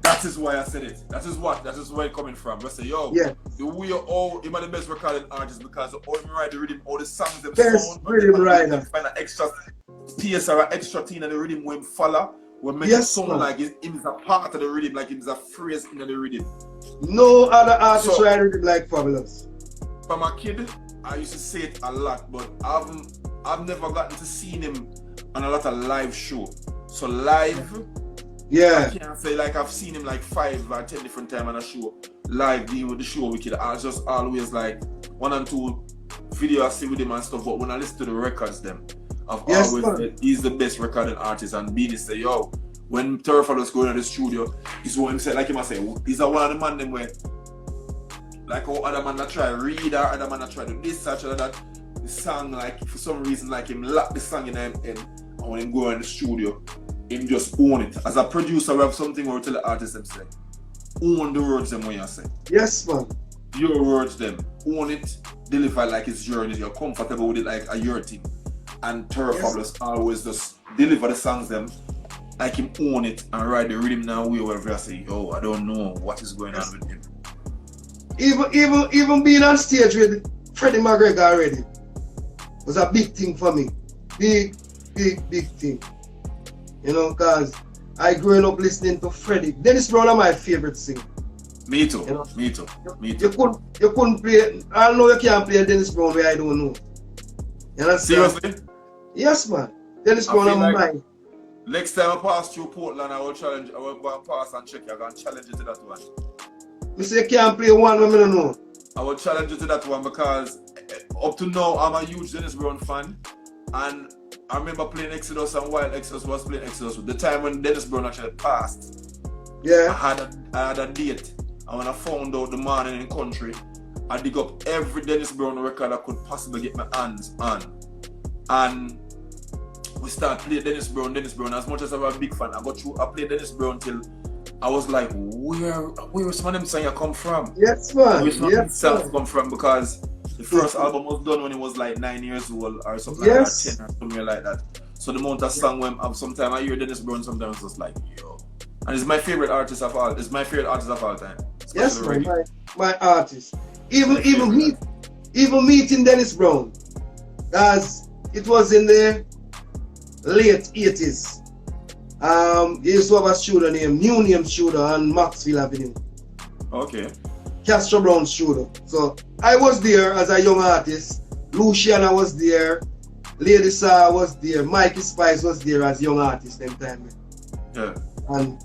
That is why I said it. That is where it's coming from. I say, yo, the way him are the best recording artist because all him ride the rhythm, all the songs them
best
sound,
rhythm rider.
Find an extra space or an extra thing in the rhythm when him follow, will make it sound like him is a part of the rhythm, like him is a phrase in the rhythm.
No other artist write rhythm like Fabulous.
From a kid, I used to say it a lot, but I've never gotten to see him on a lot of live show. So live, I can't say like I've seen him like 5 or 10 different times on a show. Live, dealing with the show Wicked. I was just always like 1 and 2 videos I see with him and stuff, but when I listen to the records them, I've always said he's the best recording artist, and Beanie say, yo, when Turford was going to the studio, he's what him said, like him I say, he's a one of the man them where like how other man that try read or other man that try to do this, such or that. The song, like for some reason, like him lock the song in him head, and when him go in the studio, him just own it. As a producer, we have something where we tell the artist them say, own the words them when you say.
Yes, man.
Your words them, own it, deliver like it's yours, you're comfortable with it like a your thing. And Fabulous always just deliver the songs them like him own it and write the rhythm now way wherever I say, yo, I don't know what is going on with him.
Even being on stage with Freddie McGregor already was a big thing for me. Big thing. You know, because I grew up listening to Freddie. Dennis Brown is my favorite singer.
Me too.
You know?
Me too.
You couldn't play. I know you can't play Dennis Brown where I don't know. You understand?
Seriously?
Yes, man. Dennis Brown is mine.
Next time I pass through Portland, I will go and pass and check you. I can challenge you to that one.
You say you can't play one when I don't know.
I will challenge you to that one because up to now I'm a huge Dennis Brown fan, and I remember playing Exodus, and while Exodus was playing Exodus, the time when Dennis Brown actually passed, I had a date, and when I found out the man in the country, I dig up every Dennis Brown record I could possibly get my hands on, and we start playing Dennis Brown. As much as I was a big fan, I played Dennis Brown till I was like, where some of them songs come from?
Yes, man.
Where some of them songs come from? Because the first album was done when he was like 9 years old or something like that, 10 or something like that. So the amount of song when sometimes I hear Dennis Brown, sometimes it's just like, yo. And it's my favorite artist of all. It's my favorite artist of all time.
Yes, man. My artist. Even meeting Dennis Brown, as it was in the late 80s. He used to have a studio named New Name Studio on Maxwell Avenue.
Okay.
Castro Brown Studio. So I was there as a young artist. Luciana was there. Lady Saw was there. Mikey Spice was there as young artist them time.
Yeah.
And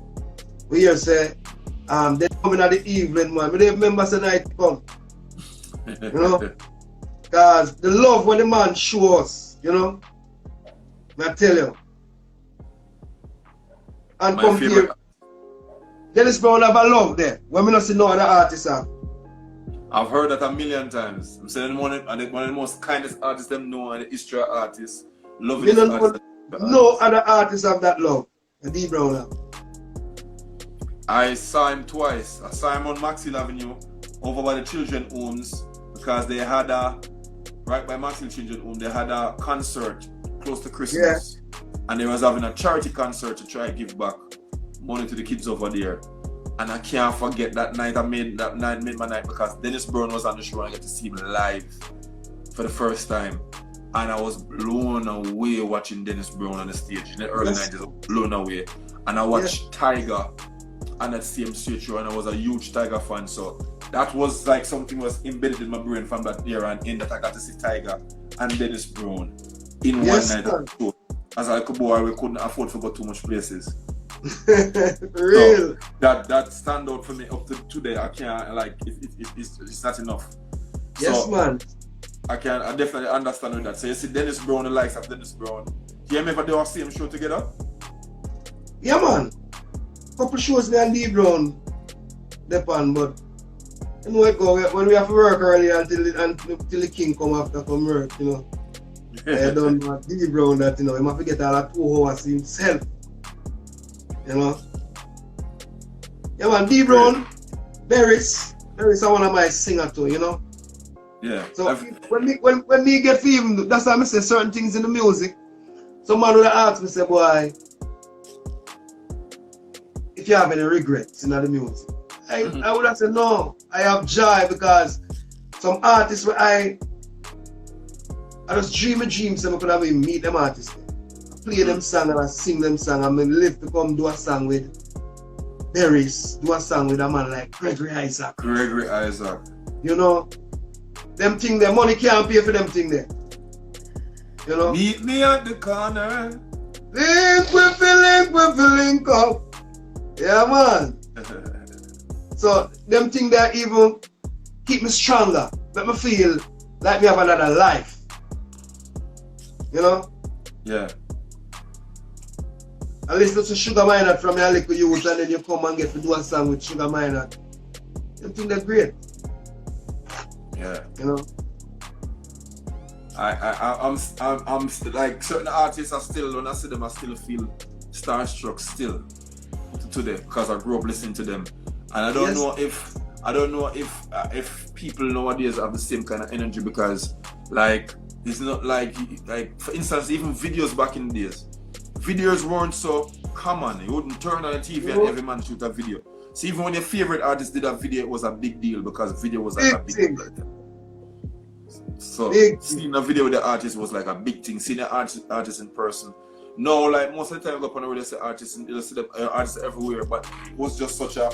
we here say, they coming at the evening, man. We don't remember the night come. You know? Because the love when the man shows, you know? I tell you. And come here. Dennis Brown have a love there. When we not see no other artists have.
I've heard that a million times. I'm saying one of the most kindest artists them know and the history of artists. Loving this artist.
No other artists have that love. And D Brown have.
I saw him twice. I saw him on Maxwell Avenue over by the children's homes because they had right by Maxwell Children's Home, they had a concert close to Christmas. Yeah. And they was having a charity concert to try to give back money to the kids over there. And I can't forget that night. Made my night because Dennis Brown was on the show and I got to see him live for the first time. And I was blown away watching Dennis Brown on the stage in the early 90s. I was blown away. And I watched Tiger on that same stage show, and I was a huge Tiger fan. So that was like something was embedded in my brain from that era and in that I got to see Tiger and Dennis Brown in one night at the show. As a boy, we couldn't afford to go too much places.
Real.
So that stand out for me up to today. I can't it's not enough.
Yes,
so,
man.
I definitely understand with that. So you see Dennis Brown, the likes of Dennis Brown. You remember they all same show together?
Yeah, man. Couple shows me and D Brown depend, but you know it go when we have to work early until the king come after come work, you know. I don't know D Brown that, you know, he must get all that 2 hours himself. You know. Yeah, man, D Brown, Barris is one of my singers too, you know.
Yeah.
So when me get for him, that's why I say certain things in the music. Some man would ask me, say, boy, if you have any regrets in the music. I would have said no, I have joy because some artists where I just dream a dream so I could have meet them artists. play them song and I sing them song. I live to come do a song with Berries, do a song with a man like Gregory Isaac.
Gregory Isaac.
You know, them thing there, money can't pay for them thing there. You know?
Meet me at the corner.
Link with the link up. Yeah, man. So, them thing there even keep me stronger. Make me feel like me have another life. You know?
Yeah.
I listen to Sugar Minot from your little youth and then you come and get to do a song with Sugar Minot. You think that's great?
Yeah.
You know?
I'm like certain artists are still, when I see them, I still feel starstruck still today because I grew up listening to them. And I don't know if people nowadays have the same kind of energy because like it's not like for instance even videos back in the days. Videos weren't so common. You wouldn't turn on the TV and every man shoot a video. So even when your favorite artist did a video, it was a big deal because video was like a big deal. So seeing a video with the artist was like a big thing. Seeing an artist in person. No, like most of the time I go up on the radio, say artists, and you see the artists everywhere, but it was just such a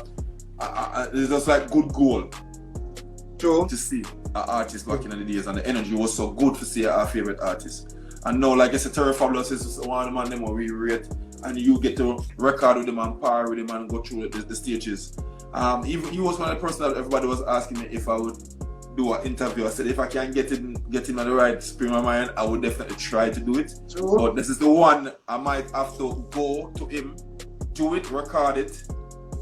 it's just like good goal.
True.
To see an artist back in the days, and the energy was so good to see our favorite artist. And now, like I said, Terry Fabulous is one of the man them we rate, and you get to record with them and par with them and go through the stages. Even he was one of the person that everybody was asking me if I would do an interview. I said if I can get him at the right spring of mind, I would definitely try to do it.
True.
But this is the one I might have to go to him, do it, record it,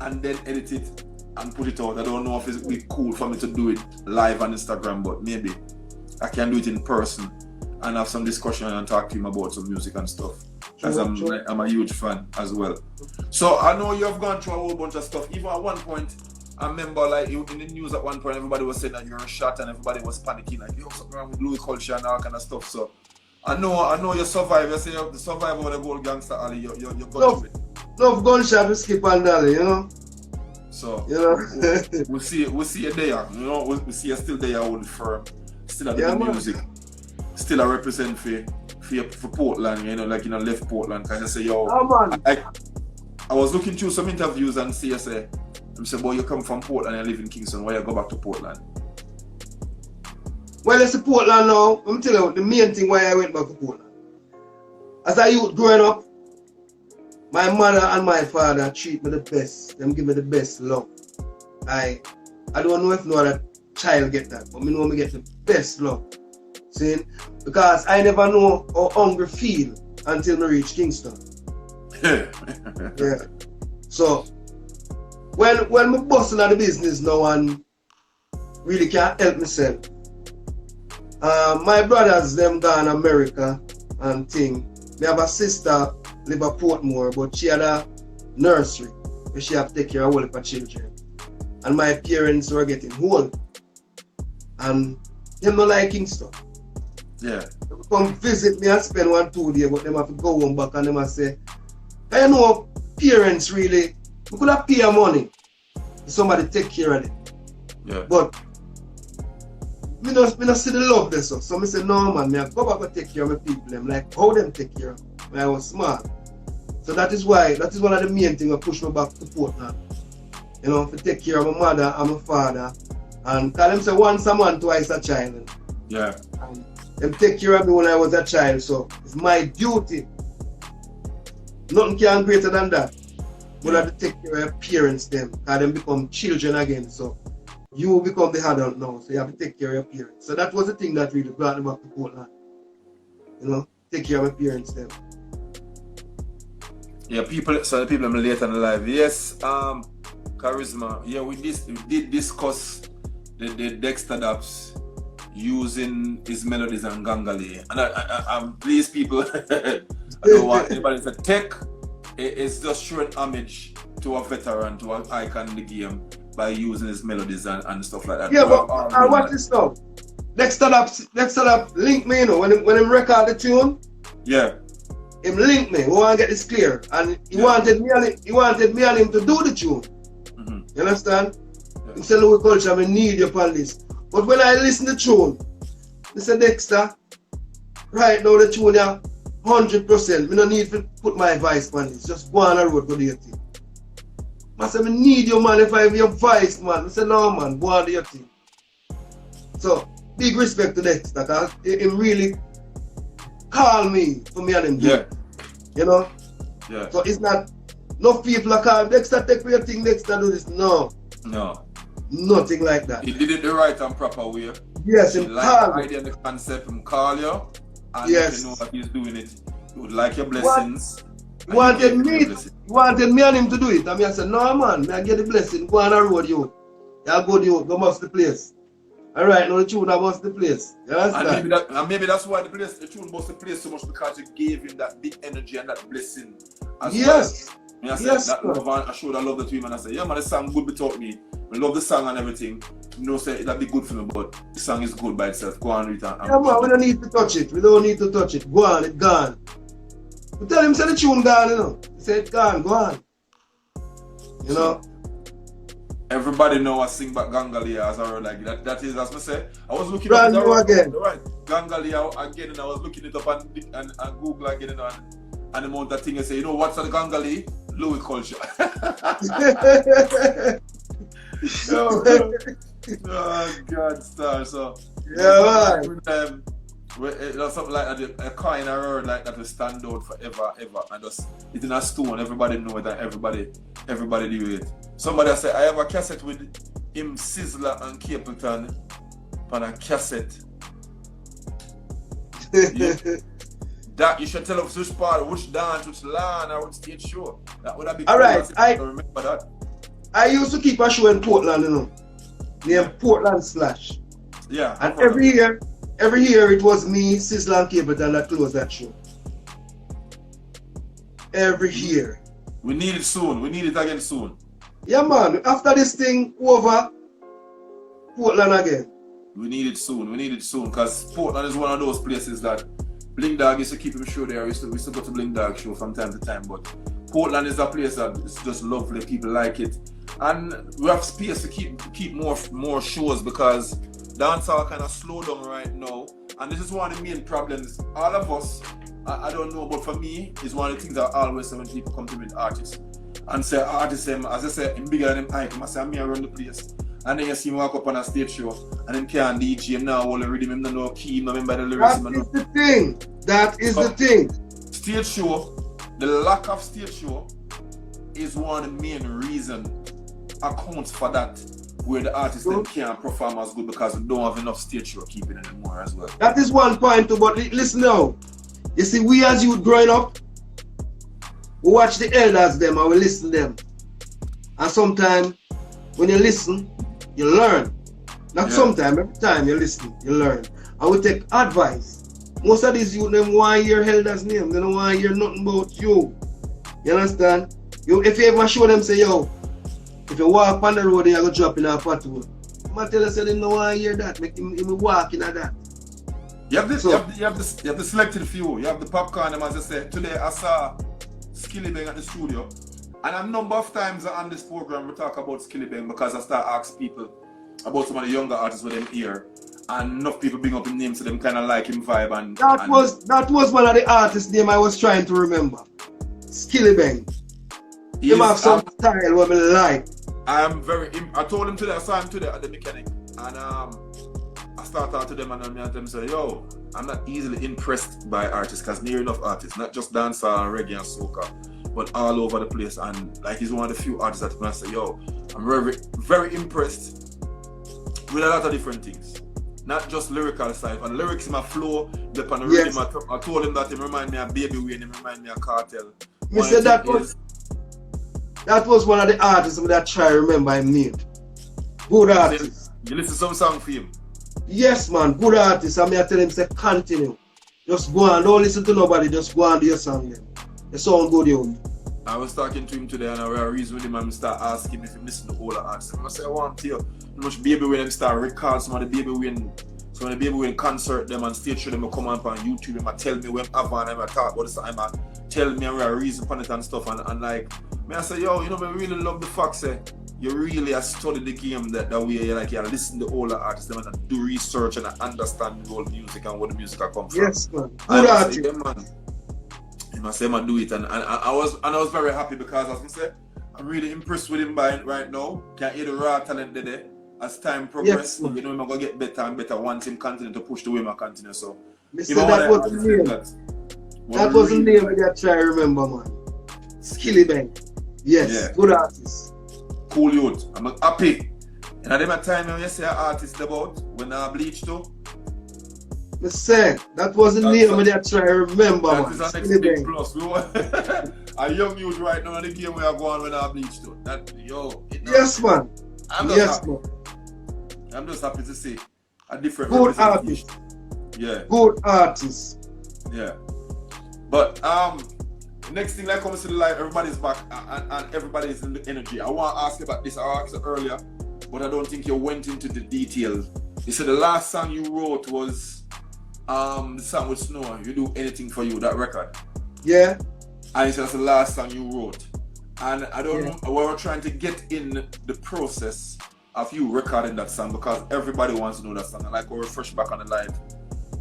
and then edit it and put it out. I don't know if it would be cool for me to do it live on Instagram, but maybe I can do it in person and have some discussion and talk to him about some music and stuff. As I'm a huge fan as well. So I know you have gone through a whole bunch of stuff. Even at one point, I remember like in the news at one point, everybody was saying that you're shot and everybody was panicking like, yo, something wrong with Louie culture and all kind of stuff. So I know you survive. You say you're the survivor of the gold gangster alley. You're going through it.
No gunshot to skip and dolly, you know.
So
you know,
we'll see you there. You know, we'll see you still there, old firm, still at the music, still I represent for Portland. You know, like left Portland. Cause I say yo, I was looking through some interviews and see I say, boy, you come from Portland and live in Kingston. Why you go back to Portland?
Well, it's Portland now. Let me tell you the main thing why I went back to Portland. As a youth growing up, my mother and my father treat me the best. Them give me the best love. I don't know if no other child get that, but me know me get the best love. See? Because I never know how hungry feel until me reach Kingston. Yeah. So when me busting at the business now and really can't help myself. My brothers them gone America and thing. Me have a sister live at Portmore, but she had a nursery where she have to take care of all of her children. And my parents were getting old. And them not like Kingston.
Yeah.
They come visit me and spend 1-2 days, but them have to go home back and them have say, I know parents really, we could have paid money for somebody take care of it.
Yeah.
But me not see the love there, so me say no man, me I go back and take care of my people. Them like how them take care of me when I was small. So that is one of the main things that push me back to Portland. You know, to take care of my mother and my father. And call them say once a man, twice a child.
Yeah.
And them take care of me when I was a child, so it's my duty. Nothing can greater than that. But I have to take care of your parents them, because them become children again. So you become the adult now, so you have to take care of your parents. So that was the thing that really brought me back to Portland. You know, take care of my parents them.
Yeah, so the people I'm later in life. Yes, Charisma. Yeah, we did discuss the Dexter Daps using his melodies and gangali. And I'm please people, I don't want anybody to take. It's just showing homage to a veteran, to an icon in the game by using his melodies and stuff like that.
Yeah, but I watch this now. Dexter Daps link me, you know, when him record the tune.
Yeah.
Him link me. We want to get this clear, and he wanted me and him to do the tune.
Mm-hmm.
You understand? Yeah. He said, Louie culture, I need you upon this. But when I listen to the tune, I said, Dexter, right now the tune, yeah, 100%. Me no need to put my voice on this. Just go on the road, go do your thing. I say, me need you, man, if I have your voice, man. I say, no, man, go on do your thing. So, big respect to Dexter, because he really call me for me and him.
Yeah.
You know?
Yeah.
So, it's not, no people are calling, Dexter, take your thing, Dexter, do this. No.
No.
Nothing like that.
He did it the right and proper way.
Yes,
he
him
like
call
the
me.
idea and the concept, him call you, and
Yes.
you know that he's doing it. He would like your blessings.
You wanted me and him to do it. And I said, no, man, I get the blessing. Go on the road, you. I'll go to you, go bust the place. Alright, now the tune that bust the place. You understand?
And maybe that's why the tune bust the place so much, because you gave him that big energy and that blessing as
Yes.
well. And I said,
Yes,
that
sir.
love, and I showed I love that to him, and I said, yeah man, the song good without me. I love the song and everything. You know, say that'd be good for me, but the song is good by itself. Go on with it.
Yeah, man, we don't need to touch it. We don't need to touch it. Go on, it's gone. We tell him, say the tune gone, you know. He said, it's gone, go on. You know?
Everybody know I sing back Gangalia as I heard like that. That is, as I say, I was looking
Brand
up
new again.
Right, Gangalia again, and I was looking it up and Google again, you know, and the amount of thing I say, you know, what's the Gangali? Louie culture. Oh God, star. So
Yeah,
man. Something like that, a coin or word like that will stand out forever, ever, and just it's in a stone. Everybody know it, and everybody do it. Somebody said I have a cassette with him, Sizzla and Capleton on a cassette. Yeah. That you should tell us which part, which dance, which line, or which stage show. That would have been cool.
Alright,
I remember that.
I used to keep a show in Portland, you know. Named Portland Slash.
Yeah.
And every year it was me, Sizzla and Capleton that closed that show. Every year.
We need it soon. We need it again soon.
Yeah, man. After this thing over, Portland again.
We need it soon. We need it soon, because Portland is one of those places that Bling Dog used to keep him show there. We used to go to Bling Dog show from time to time, but Portland is a place that is just lovely. People like it, and we have space to keep more shows, because dancehall kind of slow down right now, and this is one of the main problems. All of us, I don't know, but for me, it's one of the things I always say when people come to me with artists and say artists, as I say, I'm bigger than them. I say I'm here around the place. And then you see him walk up on a stage show, and then can't DJ him now, all the rhythm, him no key, no remember the lyrics.
That is the thing. That is the thing.
Stage show, the lack of stage show is one of the main reasons accounts for that, where the artists them can't perform as good, because they don't have enough stage show keeping it anymore as well.
That is one point too, but listen now. You see, we as youth growing up, we watch the elders them and we listen them. And sometimes when you listen, you learn. Not sometimes, every time you listen, you learn. And we take advice. Most of these youth them want to hear elders' name. They don't want to hear nothing about you. You understand? If you ever show them, say, yo, if you walk on the road, you're going to drop in a pothole. I'm going to tell you, say, they don't want to hear that. Make him walk in at that.
You have the selected few. You have the popcorn, as I said. Today I saw Skilly Bang at the studio. And a number of times on this program we talk about Skilly Bang, because I start asking people about some of the younger artists with them here. And enough people bring up the names, so them kind of like him vibe. And that
was one of the artists' name I was trying to remember. Skilly Bang. He have some style what I like.
I told him today, I saw him today at the mechanic. And I started talking to them, and them say, yo, I'm not easily impressed by artists, because near enough artists, not just dancehall, reggae and soca, but all over the place. And like, he's one of the few artists that I say, yo, I'm very, very impressed with a lot of different things. Not just lyrical side. And lyrics in my flow, the rhythm, I told him that he remind me of Baby Wayne, he remind me of Cartel.
You said that was one of the artists that I try to remember him name. Good artist.
You listen to some song for him?
Yes, man, good artist. I tell him, say, continue. Just go on, don't listen to nobody, just go on do your song then. You sound good, yo.
I was talking to him today, and I was reason with him, and I start asking him if he listen to all the artists. I say, I want to hear how much Baby Wayne them start record some of the Baby Wayne concert them and stage show them come up on YouTube, and tell me when Avan and I talk about this, and tell me a reason upon it and stuff, and like, I say, yo, you know, I really love the fact, say, you really have studied the game that way, like you listen to all the artists and do research and understand the whole music and where the music come from.
Yes, man. Good artist.
Yeah, man. I say I do it, and I was very happy because as I said, I'm really impressed with him right now. Can hear the raw talent there. As time progresses,
Yes,
you know him gonna get better and better once him continue to push the way I continue. So
Mr. That wasn't name. That wasn't name I got try to remember, man. Skilly Bang. Yes,
Yeah.
good artist.
Cool youth. I'm happy. And at that time you say an artist about when I bleach too.
I said that wasn't name I got try to remember,
That
man.
is an
Skilly
next big
Bang.
plus. We want a young youth right now in the game we are going when I bleach too. That
Yes, man.
I'm just
Yes,
happy.
man.
I'm just happy to see a different
Good
representation.
artist.
Yeah.
Good artist.
Yeah. But next thing that comes to the light, everybody's back and everybody's in the energy. I want to ask you about this. I asked you earlier, but I don't think you went into the details. You said the last song you wrote was the song with Snow. You Do Anything For You, that record.
Yeah.
And you said that's the last song you wrote. And I don't
Yeah.
know, we were trying to get in the process of you recording that song because everybody wants to know that song. I like to refresh back on the live.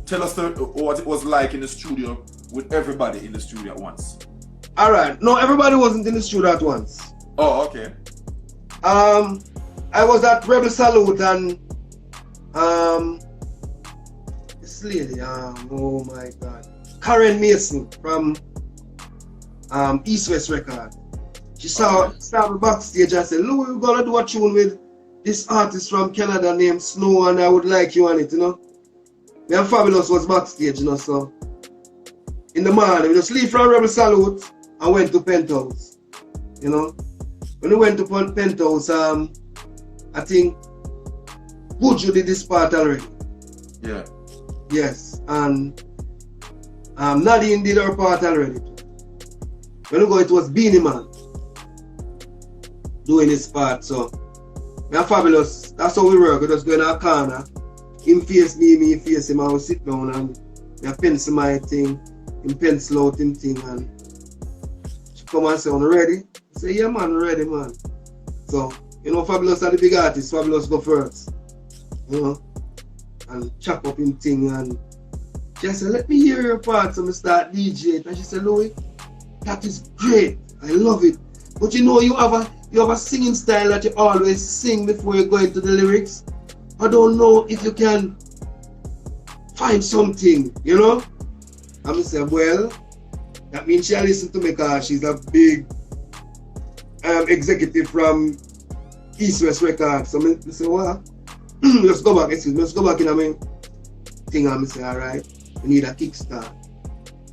Tell us what it was like in the studio with everybody in the studio at once.
Alright. No, everybody wasn't in the studio at once.
Oh, okay.
I was at Rebel Salute and this lady, oh my god. Karen Mason from East West Record. She saw me backstage and said, Louie, we're gonna do a tune with this artist from Canada named Snow and I would like you on it, you know. Me and Fabulous was backstage, you know, so in the morning, we just leave from Rebel Salute and went to Penthouse. You know. When we went to Penthouse, I think Buju did this part already.
Yeah.
Yes. And Nadine did her part already. When we go, it was Beanie Man doing his part, so we are Fabulous. That's how we work. We just go in our corner. Him face me face him, I will sit down and I pencil my thing, him pencil out him thing, and she come and say, ready? I say, yeah man, ready man. So, you know, Fabulous are the big artist, Fabulous go first. You know? And chop up him thing and she said, let me hear your part, so I start DJ it. And she said, Louie, that is great. I love it. But you know you have a singing style that you always sing before you go into the lyrics. I don't know if you can find something, you know? And I said, well, that means she listen to me because she's a big executive from East West Records. So I said, well, let's go back, let's go back in my thing and I say, alright, we need a kickstart.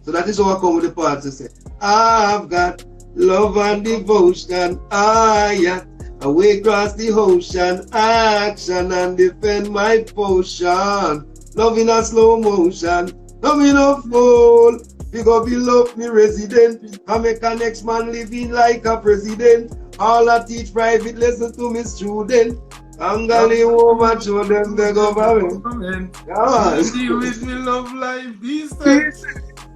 So that is how I come with the parts. I say, I've got love and devotion, yeah. Away across the ocean, action and defend my potion. Love in a slow motion, love in a fool. Big up, you love me resident. I make a next man living like a president. All I teach private lesson to me student. Angali woman show them the government. Yeah,
Deal with me love life these days.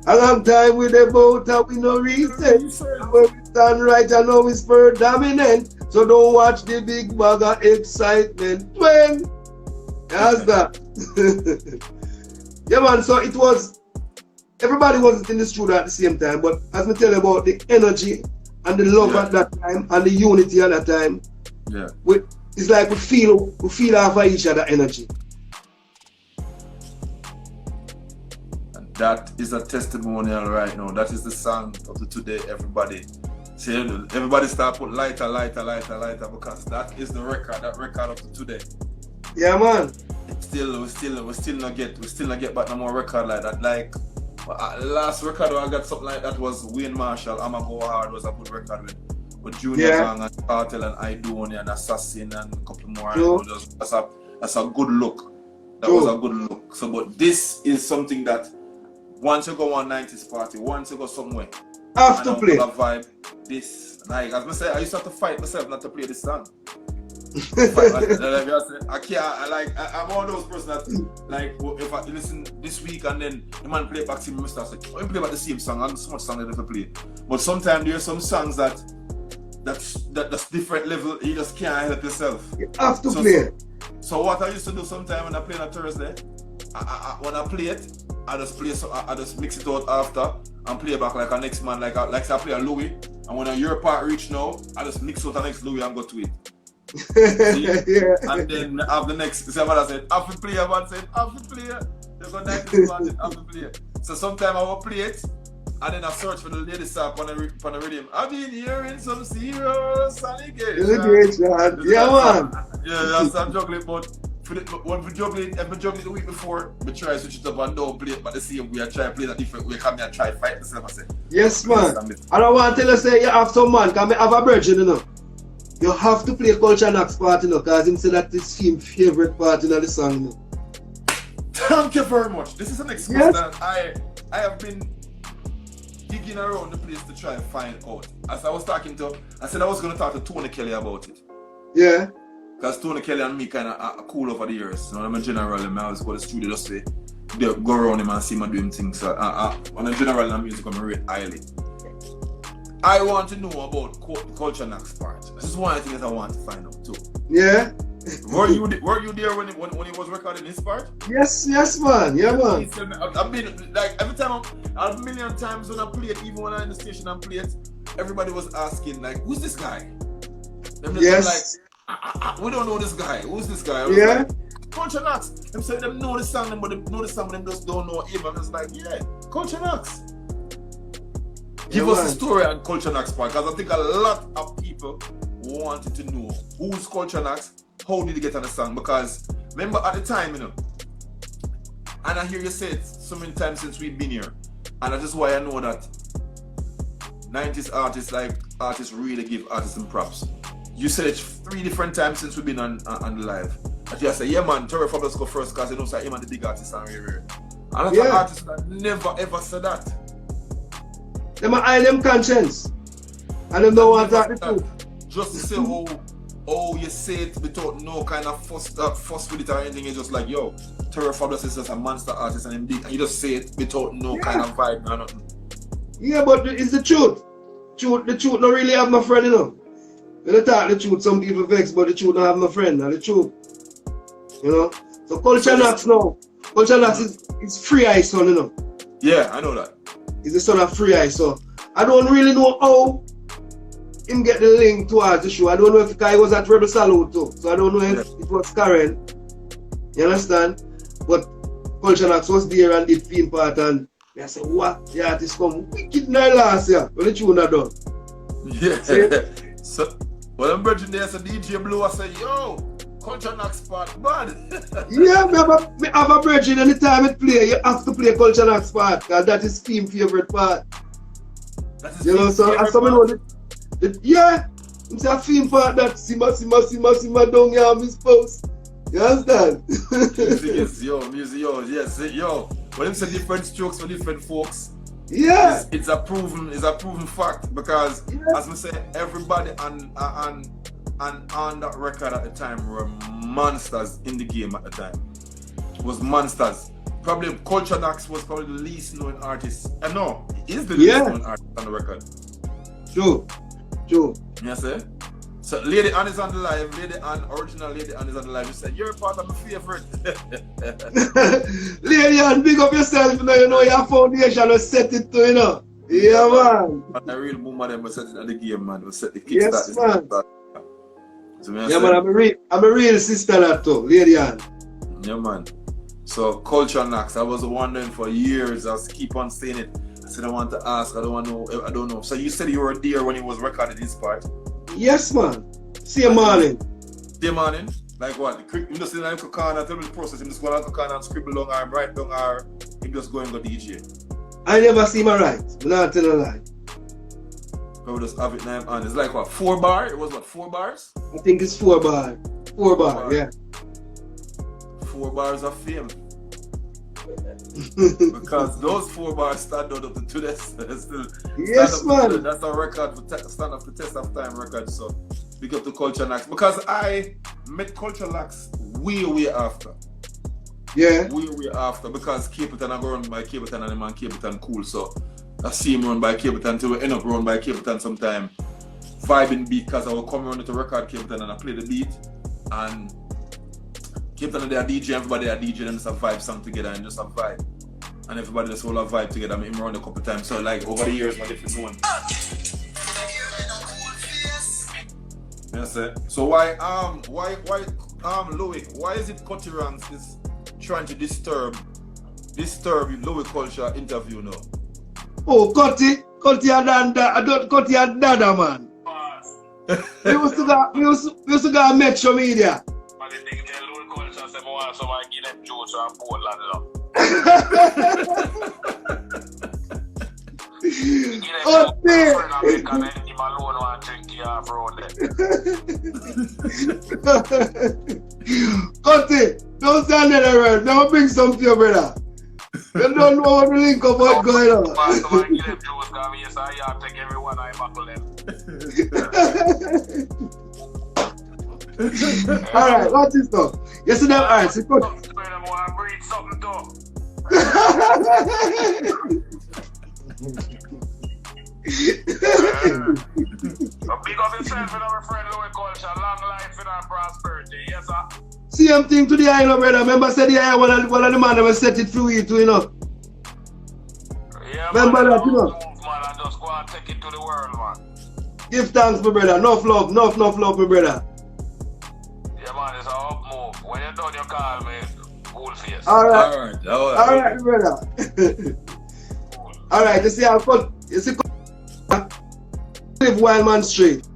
a long time with the boat and we no reason. When we stand right, I know it's for dominant. So don't watch the big bag of excitement. When? How's that? Yeah man, so it was, everybody wasn't in the studio at the same time, but as I tell you about the energy and the love at that time and the unity at that time, it's like we feel off of each other energy.
That is a testimonial right now. That is the song of the today, everybody. See, everybody start put lighter because that is the record, that record of the today.
Yeah man.
We still not get back no more record like that. Like last record I got something like that was Wayne Marshall, I'ma Go Hard was a good record with Junior Gang and Cartel and Idonia and Assassin and a couple more. That's a good look. That was a good look. So but this is something that once you go on 90s party, once you go somewhere,
have to play.
Vibe, this, like, as I say, I used to have to fight myself not to play this song. I'm one of those persons that, like, if I listen this week and then the man play back to me, I say, I play back the same song and so much song that I play. But sometimes there are some songs that's different level, you just can't help yourself.
You have to play.
So what I used to do sometimes when I play on a Thursday, when I play it, I just mix it out after and play back like a next man, like say I play a Louie, and when your part reach now, I just mix out the next Louie and go to it.
Yeah.
And then have the next, somebody said, have to play, man said, have to play. There's a 90s man said, have to play. So sometimes I will play it, and then I search for the latest song on the rhythm. I've been hearing some serious allegations.
Yeah, man.
Yeah, that's I'm juggling, but when we juggling, if we juggling the week before, we try to switch it up and don't play it, but the same way I try to play it a different way. Come here and try to fight myself. I say,
yes, man. And I want to tell you, say, you have some man, can I have a virgin, you know? You have to play Culture Knocks part, you know, because him say that is his favorite part in the song, you know.
Thank you very much. This is an excuse that I have been digging around the place to try and find out. As I was talking to, I said I was going to talk to Tony Kelly about it.
Yeah.
Because Tony Kelly and me kind of cool over the years. You know, I'm a general, I always go to the studio just to go around him and see him doing things. So, on a general and music, I'm rate highly. I want to know about Culture Knocks part. This is one of the things I want to find out too.
Yeah.
Were you there when he was recording his part?
Yes, man. Yeah, man.
I've been like every time a million times when I play it, even when I'm in the station and play it, everybody was asking like, "Who's this guy?"
Yes.
Like, we don't know this guy. Who's this guy?
Yeah.
Like, Culture Knocks. Them say them know the song, but them know the song, but them just don't know him. And it's like, yeah, Culture Knocks. Give us the story on Culture Knocks part, because I think a lot of people wanted to know who's Culture Knocks, how did he get on the song? Because remember at the time, you know, and I hear you say it so many times since we've been here, and that's just why I know that 90s artists really give artists some props. You said it 3 different times since we've been on the live. And you say, yeah man, Terry Fabulous go first because you know say him and the big artists are really rare. And that's an artist that never ever said that.
Them are hide them conscience. And them don't want that the truth.
Just to say oh you say it without no kind of fuss with it or anything. It's just like, yo, Terry Fabulous is just a monster artist and you just say it without no kind of vibe or nothing. Yeah,
but it's the truth. The truth don't really have my friend, you know. When I talk the truth, some people vex, but the truth don't have my friend, and the truth. You know? So Culture Knocks now. Culture Knocks is Free Eye son, you know.
Yeah, I know that.
He's the son of Free Eye, so I don't really know how him get the link towards the show. I don't know if the guy was at Rebel Salute too. So I don't know if it was Karen. You understand? But Culture Knocks was there and did film part, and I said, what? The artist come wicked night last year when the tune are done.
Yeah.
See?
So when I'm bridging there, so DJ Blue, I say, yo, Culture Knocks part, bad.
Yeah, me have a bridging anytime it play, you have to play Culture Knocks part, because that is Steam's favorite part.
That's
you know, so as someone know yeah, it's a film part that Sima down here on his post. You understand?
Music, yes, yo. When them say different strokes for different folks,
yeah,
it's a proven fact, because as I say, everybody on that record at the time were monsters in the game at the time. Was monsters. Probably Culture Knocks was probably the least known artist. No, he is the least known artist on the record.
True.
Yes, sir. So Lady Ann is on the live. Original Lady Ann is on the live. You said you're part of my favorite.
Lady Ann, big up yourself. You know your foundation will set it to, you know. Yeah, man.
And a real boom of them will set it on the game, man. Will set the kickstart.
Yes, man.
So,
yeah, man. I'm a real sister that too, Lady Ann.
Yeah, man. So Culture Knocks. I was wondering for years. I was keep on saying it. I said I want to ask. I don't know. So you said you were there when he was recording this part.
Yes, man. Same morning.
Like what? You just in like corner, tell me the process. Him just go like a corner and scribble down or write down or him just go and go DJ.
I never see my right. I'm not telling a lie.
Probably just have it now on. It's like what? 4 bar? It was what? 4 bars?
I think it's 4 bar. 4 bar, yeah.
4 bars of fame. Because those 4 bars stand out up to this.
Yes, man.
That's a record for stand up the test of time record. So big up to Culture Knocks. Because I met Culture Knocks way after.
Yeah.
Way after. Because Capleton, I go run by Capleton and the man Capleton cool. So I see him run by Capleton till we end up run by Capleton sometime. Vibing beat, because I will come run to record Capleton and I play the beat. And Capleton and they are DJ, everybody are DJ, and just a vibe song together and just a vibe. and everybody just all a vibe together. I mean, him around a couple times. So like over the years, my different one. Yes, sir. So why Louie, why is it Cutty Ranks is trying to disturb Louie culture interview now?
Oh, Cutty a dada, man. We used to go Metro Media.
But the thing is, Louie culture say more so I give them juice and Portland now.
Oh, man. Cutty, don't say another word. Don't bring some to your brother. You don't know what to link up what's going on. Alright, what's this stuff? You see them alright, so Cutty.
Big up yourself and our friend Louie culture, long life and prosperity, yes sir.
Same thing to the island, brother. Remember I said the island, one of the man that set it through you too, you know.
Yeah,
remember
man,
that, you know.
Move, man, and just go and take it to the world, man.
Give thanks, my brother. Enough love, my brother.
Yeah, man, it's a up move. When you're done, you call me cool face.
Alright, brother. Alright, you see how live Wildman Street.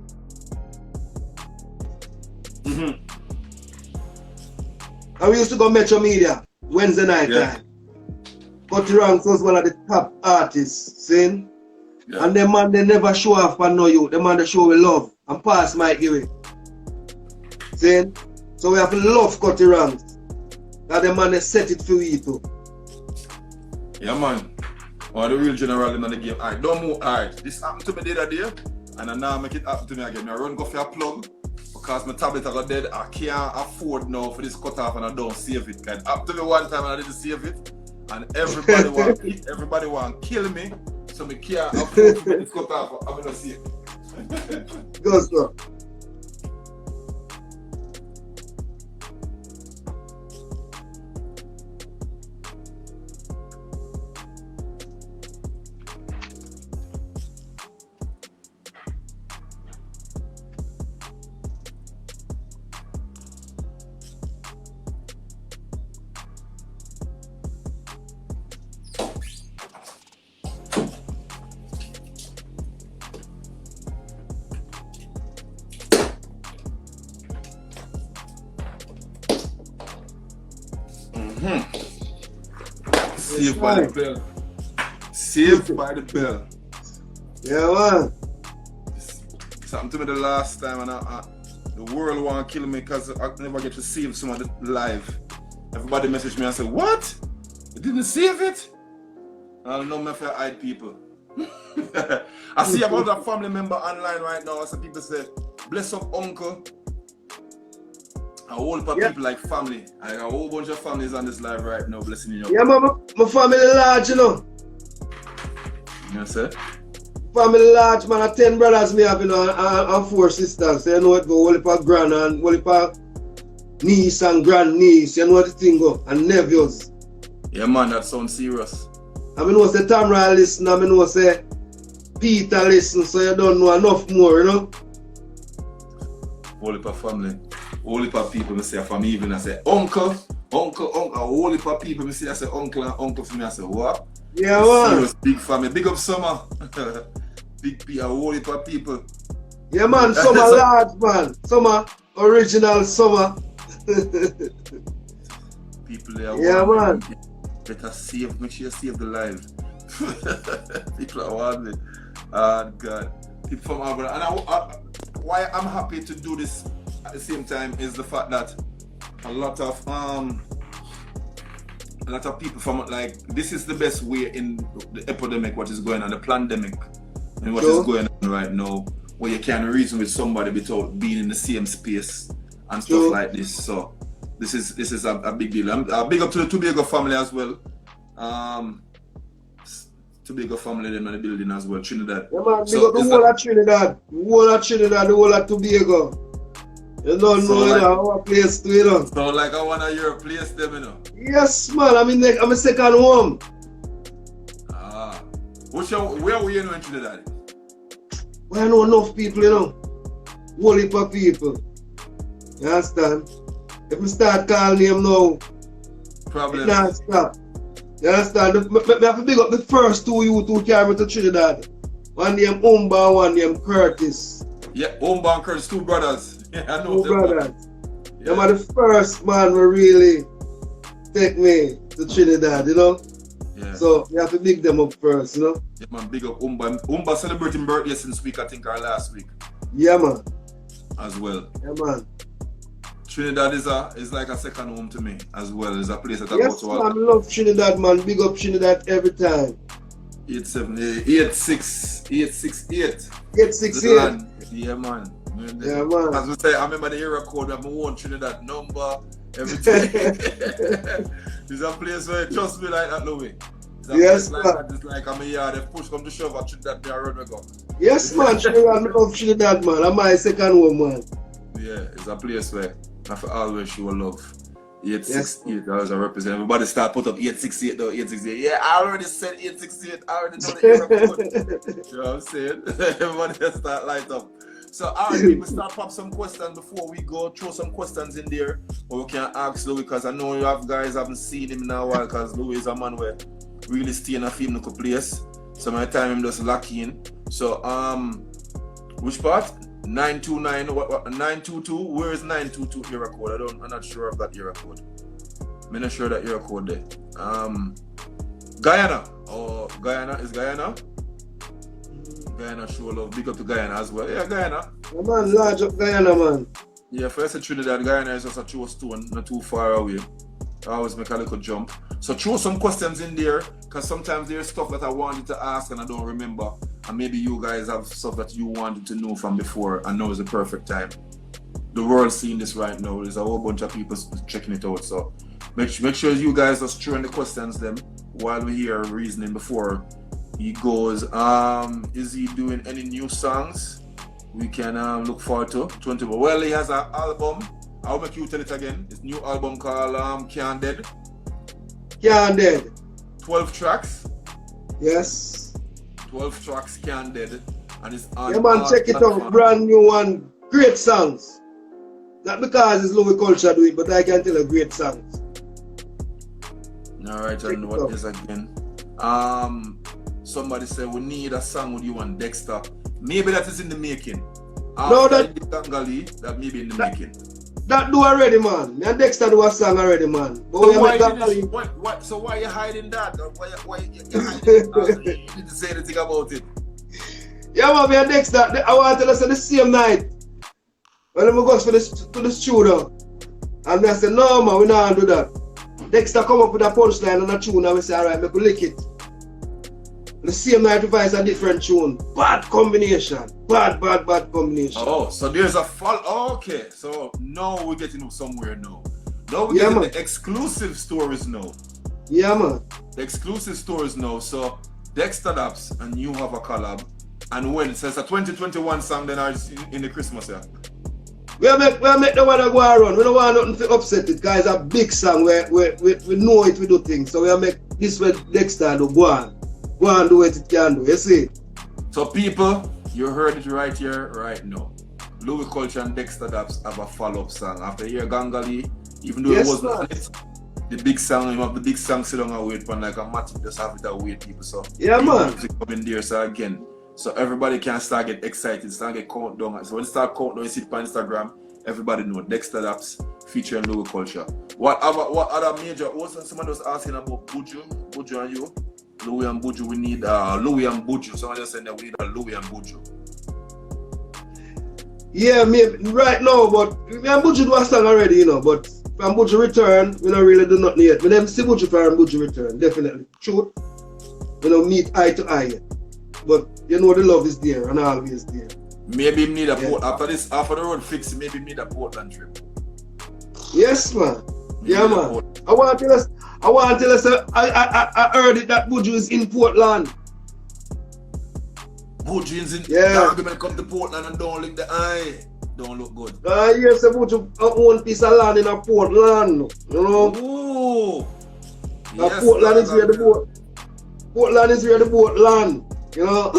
And we used to go Metro Media Wednesday night time. Cutty Ranks was one of the top artists, see? Yeah. And them man, they never show off and know you. The man they show with love and pass might give it. See? So we have to love Cutty Ranks. That the man they set it for you too.
Yeah, man. One of the real general in the game. Alright, don't move. Alright, this happened to me the other day, and I now make it happen to me again. I run go for a plug because my tablet got dead. I can't afford now for this cut off, and I don't save it. It happened to me one time and I didn't save it, and everybody want to kill me. So I can't afford for this cut off. I'm gonna save it.
Go, sir.
Saved by the bell. Saved by the bell.
Yeah, man.
Something to me the last time, and the world want to kill me because I never get to save somebody live. Everybody message me and say, "What? You didn't save it?" I don't know if I hide people. I see about a family member online right now. I see people say, "Bless up, uncle." A whole lot of people like family. I got a whole bunch of families on this live right now, blessing you.
Yeah, man, my family large, you know.
Yes, sir.
Family large, man. 10 brothers me have, you know, and 4 sisters. So you know it go whole heap of grand and whole heap of niece and grand niece. You know what the thing go, and nephews.
Yeah, man, that sounds serious.
I mean, know say Tamra listen. I mean, know say Peter listen. So you don't know enough more, you know.
Whole heap of family. Whole heap of people, I say from me even I say uncle. A whole heap of people, I say uncle and uncle for me, I say what?
Yeah, man.
Serious big family, big up Summer. A whole heap of people.
Yeah, man, Summer large, man. Summer, original Summer.
People there,
yeah, man.
Better save, make sure you save the life. People are wanting. Oh, God. People from Albany. And why I'm happy to do this at the same time is the fact that a lot of people from like this is the best way in the epidemic what is going on, the pandemic and what is going on right now, where you can reason with somebody without being in the same space and stuff like this. So this is a big deal. I'm big up to the Tobago family as well. Tobago family in the building as well, Trinidad.
Yeah, man, big up the whole of Trinidad, the whole of Tobago. You don't know like, our place too, you know.
So like I wanna your place them, you know.
Yes, man. I'm in the second home.
Where were you in Trinidad?
Well, I know enough people, you know. Whole heap of people. You understand? If we start calling him now,
Problem.
it not stop. You understand? I have to big up the first two youth who carry me to Trinidad. One named Umba, one named Curtis.
Yeah, Umba and Curtis, two brothers. Yeah, I know
Two
them.
brothers.
Yeah.
Them are the first man who really take me to Trinidad, you know?
Yeah.
So you have to big them up first, you know?
Yeah, man, big up Umba. Umba celebrating birthday since week, I think, or last week
Yeah, man.
as well.
Yeah, man.
Trinidad is like a second home to me as well. It's a place that I
Yes,
go to.
man, I love Trinidad, man. Big up Trinidad every time.
868.
868.
Yeah, man.
Yeah, man.
As we say, I remember the era code of my own Trinidad number, everything. It's a place where trust me like that, Louie.
Yes,
like
man.
that. It's like I'm a yard, if push come to shove at Trinidad, me I run me go.
Yes, man. Trinidad, I love Trinidad, man. I'm my second home, man.
Yeah, it's a place where I for always show love. 868,
Yes.
that was a represent. Everybody start put up 868 though, 868. Yeah, I already said 868. I already know the era code. You know what I'm saying? Everybody just start light up. So alright, people start pop some questions before we go. Throw some questions in there, or we can ask Louie, because I know you have guys haven't seen him in a while, because Louie is a man where really stay in a film place. So my time him just lock in. So which part? 929 what 922? Where is 922 era code? I'm not sure of that era code. I'm not sure that era code there. Guyana. Oh, Guyana is Guyana. Guyana show love. Big up to Guyana as well. Yeah, Guyana.
Yeah, man, large up Guyana, man.
Yeah, first Trinidad, Guyana is just a true stone, not too far away. I always make a little jump. So throw some questions in there, because sometimes there's stuff that I wanted to ask and I don't remember. And maybe you guys have stuff that you wanted to know from before, and now is the perfect time. The world's seeing this right now. There's a whole bunch of people checking it out. So make sure you guys are throwing the questions them while we hear reasoning before he goes. Is he doing any new songs? We can look forward to 20. Well, he has an album. I'll make you tell it again. His new album called Can't Dead.
Can't Dead.
12 tracks.
Yes.
12 tracks, Can't Dead. And it's on.
Yeah, man, check it out. Brand new one. Great songs. Not because it's Louie Culture do it, but I can tell you great songs.
Alright, and what is again? Somebody said we need a song with you and Dexter. Maybe that is in the making.
No, that
may be in the making.
That do already, man. Me and Dexter do a song already, man. But
So why are you hiding that? Why you hiding that? You didn't say anything about it.
Yeah, man, me and Dexter, I want to tell us the same night. When I go to the studio, and I say, no, man, we not do that. Dexter come up with a punchline and a tune, and we say, alright, make we lick it. The same night we find a different tune. Bad combination. Bad combination.
Oh, so there's a fall. Oh, okay, so now we're getting somewhere now. Now we're getting the exclusive stories now.
Yeah, man.
The exclusive stories now. So Dexter Daps and you have a collab. And when? So it's a 2021 song then are in the Christmas year.
We make the one that go around. We don't want nothing to upset it, guys. A big song where we know it, we do things. So we make this way Dexter do go on. Go and do what it can do, you see?
So people, you heard it right here, right now. Louie Culture and Dexter Daps have a follow-up song. After here, Gangali, even though it wasn't on it, the big song, you have the big song sit down and wait for like a matic just have it await people. So
yeah, man.
Music coming there, so again. So everybody can start get excited, start get countdown. So when you start countdown, you see it on Instagram, everybody know Dexter Daps featuring Louie Culture. What other major, also somebody was asking about Buju and you? Louie and Buju, we need Louie and Buju. Somebody just said that we need a Louie and Buju. Yeah,
maybe right now, but me and Buju do a song already, you know, but from Buju return, we don't really do nothing yet. But them see Buju from Buju return, definitely. True. We don't meet eye to eye yet. But you know the love is there and always there.
Maybe we need a port after the road fix, maybe we need a Portland trip.
Yes, man. Yeah, man. I want to tell us, I heard it that Buju is in Portland.
Buju is in.
Yeah.
The argument come to Portland and don't lick the eye. Don't look good.
Yes, Buju own piece of land in a Portland. You know?
Ooh.
Yes, Portland is where the boat. Portland is where the boat land. You know?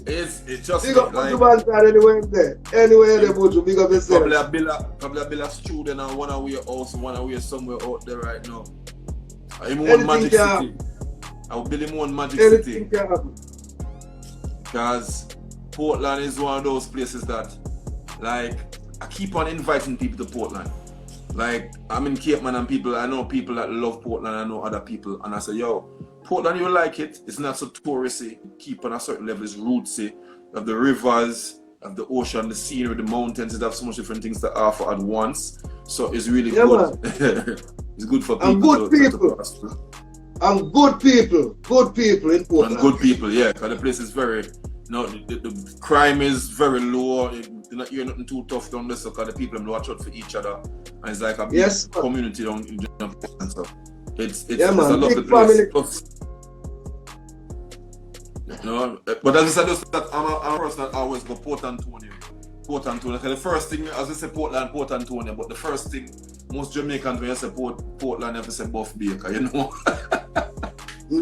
It's just
Big up
like
to man anywhere there. Anywhere they put you, big up yourself.
probably a bill of student and one away house, one away somewhere out there right now. I'm on Magic City. I'll build him on Magic City. Because Portland is one of those places that, like, I keep on inviting people to Portland. Like, I'm in Cape Man and I know people that love Portland, I know other people, and I say, yo, Portland, you like it. It's not so touristy. Keep on a certain level. It's rootsy. Of the rivers, of the ocean, the scenery, the mountains. It have so much different things to offer at once. So it's really good. It's good for people.
And good people. And good people. Good people in Portland.
And good people, yeah. Because the place is very, the crime is very low. You're not hearing nothing too tough down there. So because the people watch out for each other. And it's like a big community down in Portland. So it's a lovely place. But as I said, I'm a person that always go Port Antonio. The first thing, as I say Portland, Port Antonio, but the first thing, most Jamaicans when you say Portland, you have to say Buff Baker, you know? You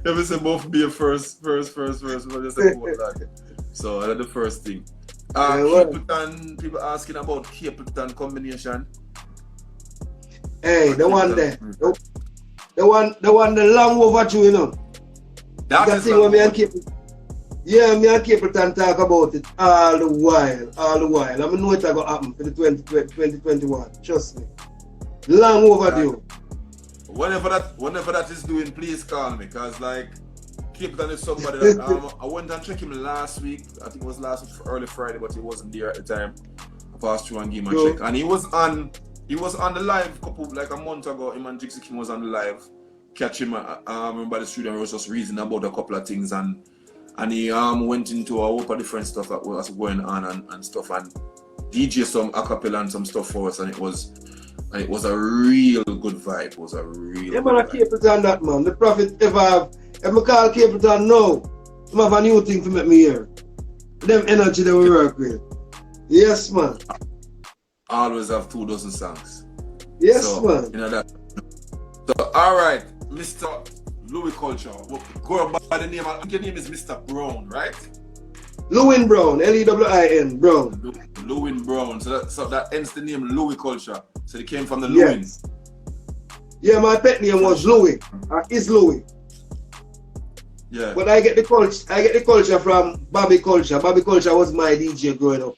have to say Buff Baker first, when you say Portland. So that's the first thing. Capleton, people asking about Capleton combination.
Hey, the one there. The one long overdue, you know.
That is
thing me and Capleton. Yeah, me and Capleton talk about it all the while. I know it's going to happen for the 2021. Trust me. Long overdue.
Whenever that is doing, please call me, because like Capleton is somebody that I went and checked him last week. I think it was last week, early Friday, but he wasn't there at the time. I passed through and gave him a check, and he was on the live like a month ago. Him and Jixie King was on the live. Catch him. I remember the studio. I was just reasoning about a couple of things, and he went into a whole different stuff that was going on and stuff, and DJ some acapella and some stuff for us, and it was a real good vibe. It was a real.
Man, I Capleton that man. The prophet ever have. If I call Capleton now, I have a new thing to make me hear. Them energy that we work with. Yes, man.
Always have 24 songs.
Yes,
so,
man.
You know that. So, all right, Mr. Louie Culture. Go by the name. I think your name is Mr. Brown, right?
Louie Brown, Lewin Brown.
Louie Brown. So that ends the name Louie Culture. So they came from the Louie.
Yes. Yeah, my pet name was Louie. Is Louie.
Yeah.
But I get the culture from Bobby Culture. Bobby Culture was my DJ growing up.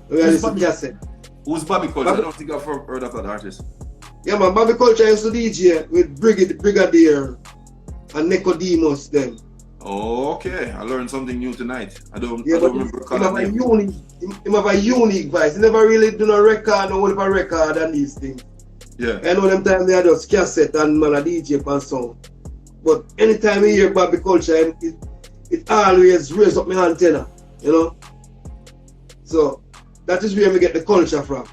Who's
Bobby Culture? I don't think I've heard of that artist.
Yeah, man, Bobby Culture used to DJ with Brigadier and Nicodemus then.
Oh, okay. I learned something new tonight. I don't remember
he have a unique voice. He never really do no record, no whole record and these things.
Yeah.
I know them time they had just cassette and man a DJ and song. But anytime I hear Bobby Culture, it always raises up my antenna, you know? So that is where we get the culture from.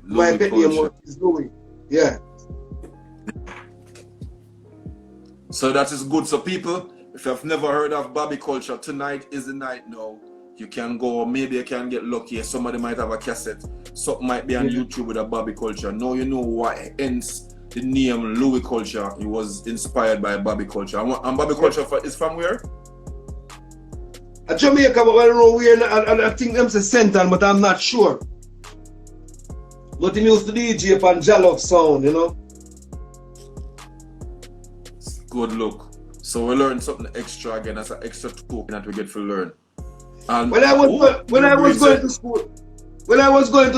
My pet name is Louie. Yeah.
So that is good. So people, if you have never heard of Bobby Culture, tonight is the night now. You can go, maybe you can get lucky. Somebody might have a cassette. Something might be on YouTube with a Bobby Culture. Now you know why, hence the name Louie Culture. It was inspired by Bobby Culture. And Bobby Culture is from where?
Jamaica, but I don't know where. I think them say Senton, but I'm not sure. But he used to DJ upon Jollof Sound, you know.
Good look. So we learned something extra again. That's an extra token that we get to learn. And when I was going to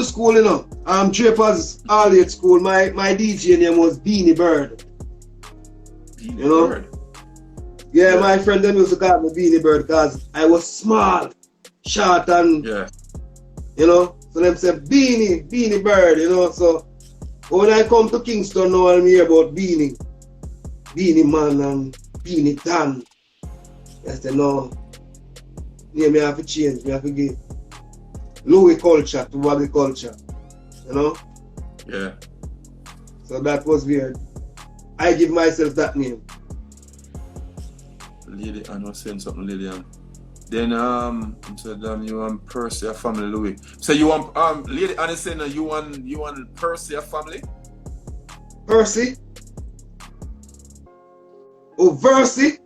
school, you know, Draper's All-Age School, my DJ name was Beanie Bird. Beanie Bird?
Yeah, my friend them used to call me Beanie Bird because I was small, short, and you know, so them say Beanie Bird, you know. So when I come to Kingston now, I'm hear about Beanie Man and Beanie Dan. I say no, yeah, me have to change, me have to give Louie Culture to Bobby Culture, you know.
Yeah.
So that was weird. I give myself that name.
Lady, I was saying something, Lillian. Then said you want Percy a family, Louie. So you want Lady Annie saying you want Percy a family?
Percy? Oh, Versi.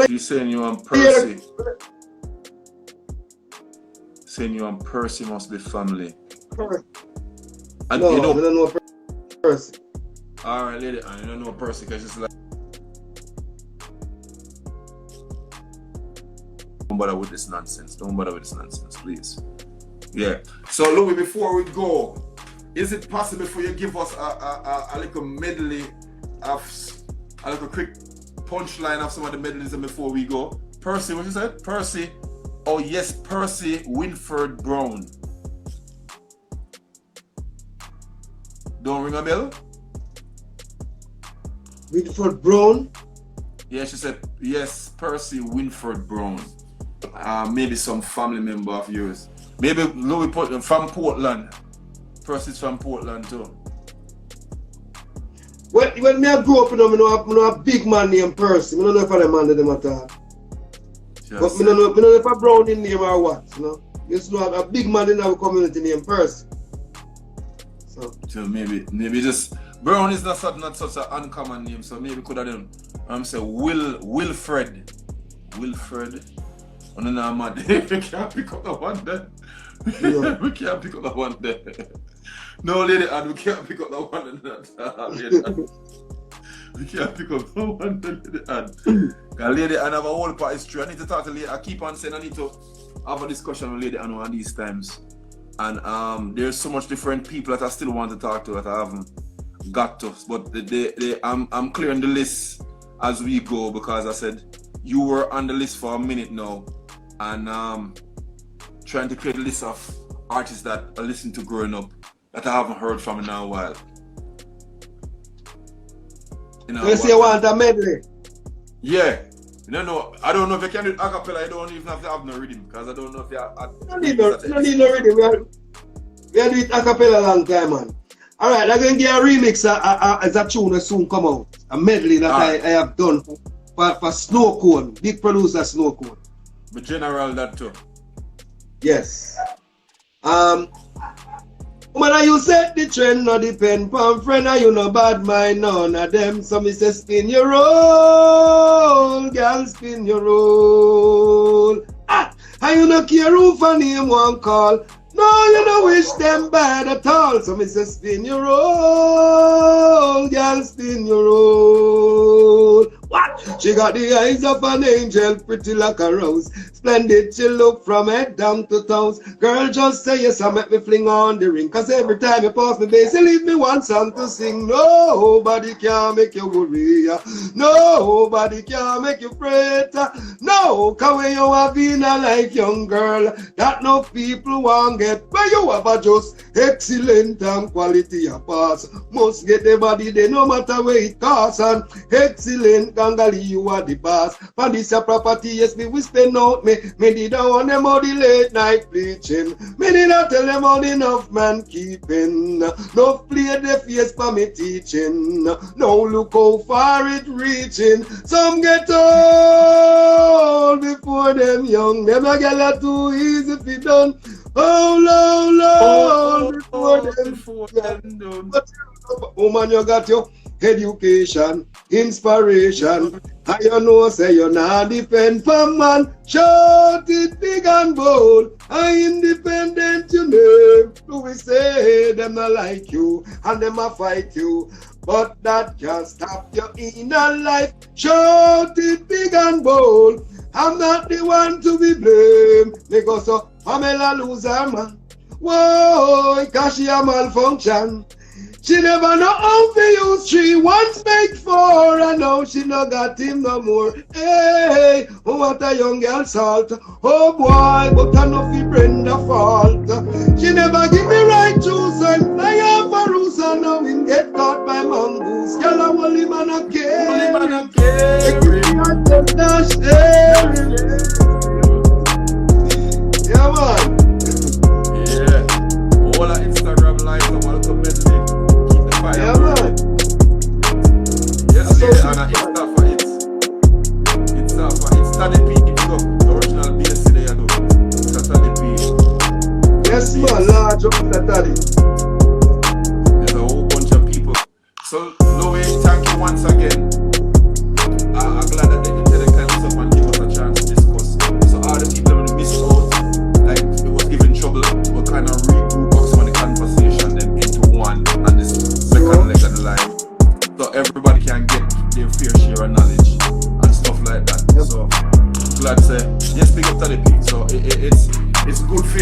You saying you and Percy? Saying you and Percy must be family. And
no,
you know,
I don't know Percy.
Alright, lady, I don't know Percy because she's like. Don't bother with this nonsense. Don't bother with this nonsense, please. Yeah. So, Louie, before we go, is it possible for you to give us a little medley of a little quick punchline of some of the medleys before we go? Percy, what you said? Percy. Oh yes, Percy Winford Brown. Don't ring a bell?
Winford Brown?
Yeah, she said yes, Percy Winford Brown. Maybe some family member of yours. Maybe Louie from Portland. Percy's from Portland too.
When me I grew up, I know a big man named Percy. I don't know if I'm man them at all. But I don't know if a Brown in name or what, you know. You just know a big man in our community named Percy. So
maybe just Brown is not such an uncommon name, so maybe could have done say Wilfred. Wilfred. I don't know, man. We can't pick up the one there.
Yeah.
We can't pick up the one there. No, lady, and we can't pick up the one there. We can't pick up the one there, lady, and lady, and have a whole part history. I need to talk to lady. I keep on saying I need to have a discussion with lady and one of these times. And there's so much different people that I still want to talk to that I haven't got to. But I'm clearing the list as we go because I said you were on the list for a minute now. And trying to create a list of artists that I listened to growing up that I haven't heard from in a while. You know,
you say you want a medley?
Yeah. No, I don't know if you can do it a cappella. I don't even have to have no rhythm because I don't know if you have.
No need no rhythm. We have do it a cappella long time, man. Alright, I'm going to get a remix as a tune that soon come out. A medley that I have done for Snow Cone, big producer Snow Cone.
But general that too.
Yes. When you set the trend, no depend pon friend, and you no bad mind none of them. So me say spin your roll, girl, spin your roll. And you no care who for name one call. No, you no wish them bad at all. So me say spin your roll, girl, spin your roll. What? She got the eyes of an angel, pretty like a rose. Splendid, she look from head down to toes. Girl, just say yes, I make me fling on the ring. Cause every time you pass me bass, you leave me one song to sing. Nobody can make you worry. Nobody can make you fret. No, cause when you have been a life young girl, that no people want get. But you have a just excellent and quality a pass. Must get the body, they no matter where it costs. And excellent gangali, you are the boss. For this a property, yes, me we spend out me. Me did not want them all the late night preaching. Me did not tell them all enough man keeping. No play the face for me teaching. No look how far it reaching. Some get old before them young. Them a get too easy fi done. Oh, Lord, before them done. Woman, you got your education, inspiration. And you know, say you not depend from man. Shout it big and bold. And independent, you know. Louie say them not like you, and them a fight you. But that can't stop your inner life. Shout it big and bold. I'm not the one to be blamed. Because so Pamela lose her man. Whoa, cause she a malfunction. She never know how to use 3 once make 4, and now she no got him no more. Hey, oh what a young girl salt. Oh boy, but I know fi Brenda fault. She never give me right choose and fly off a roost, and now him get caught by mongoose. Girl a holy man a care. Holy man a care. Yeah man.
Yeah. All our Instagram lives I want to comment.
Yeah, man.
Yes, yeah, and it's not for it. It's not for it. Study P. It's up. The original bass today, I know. Study P.
Yes, man. Large up Study.
There's a whole bunch of people. So that say, yes, big up to the people. So it's good for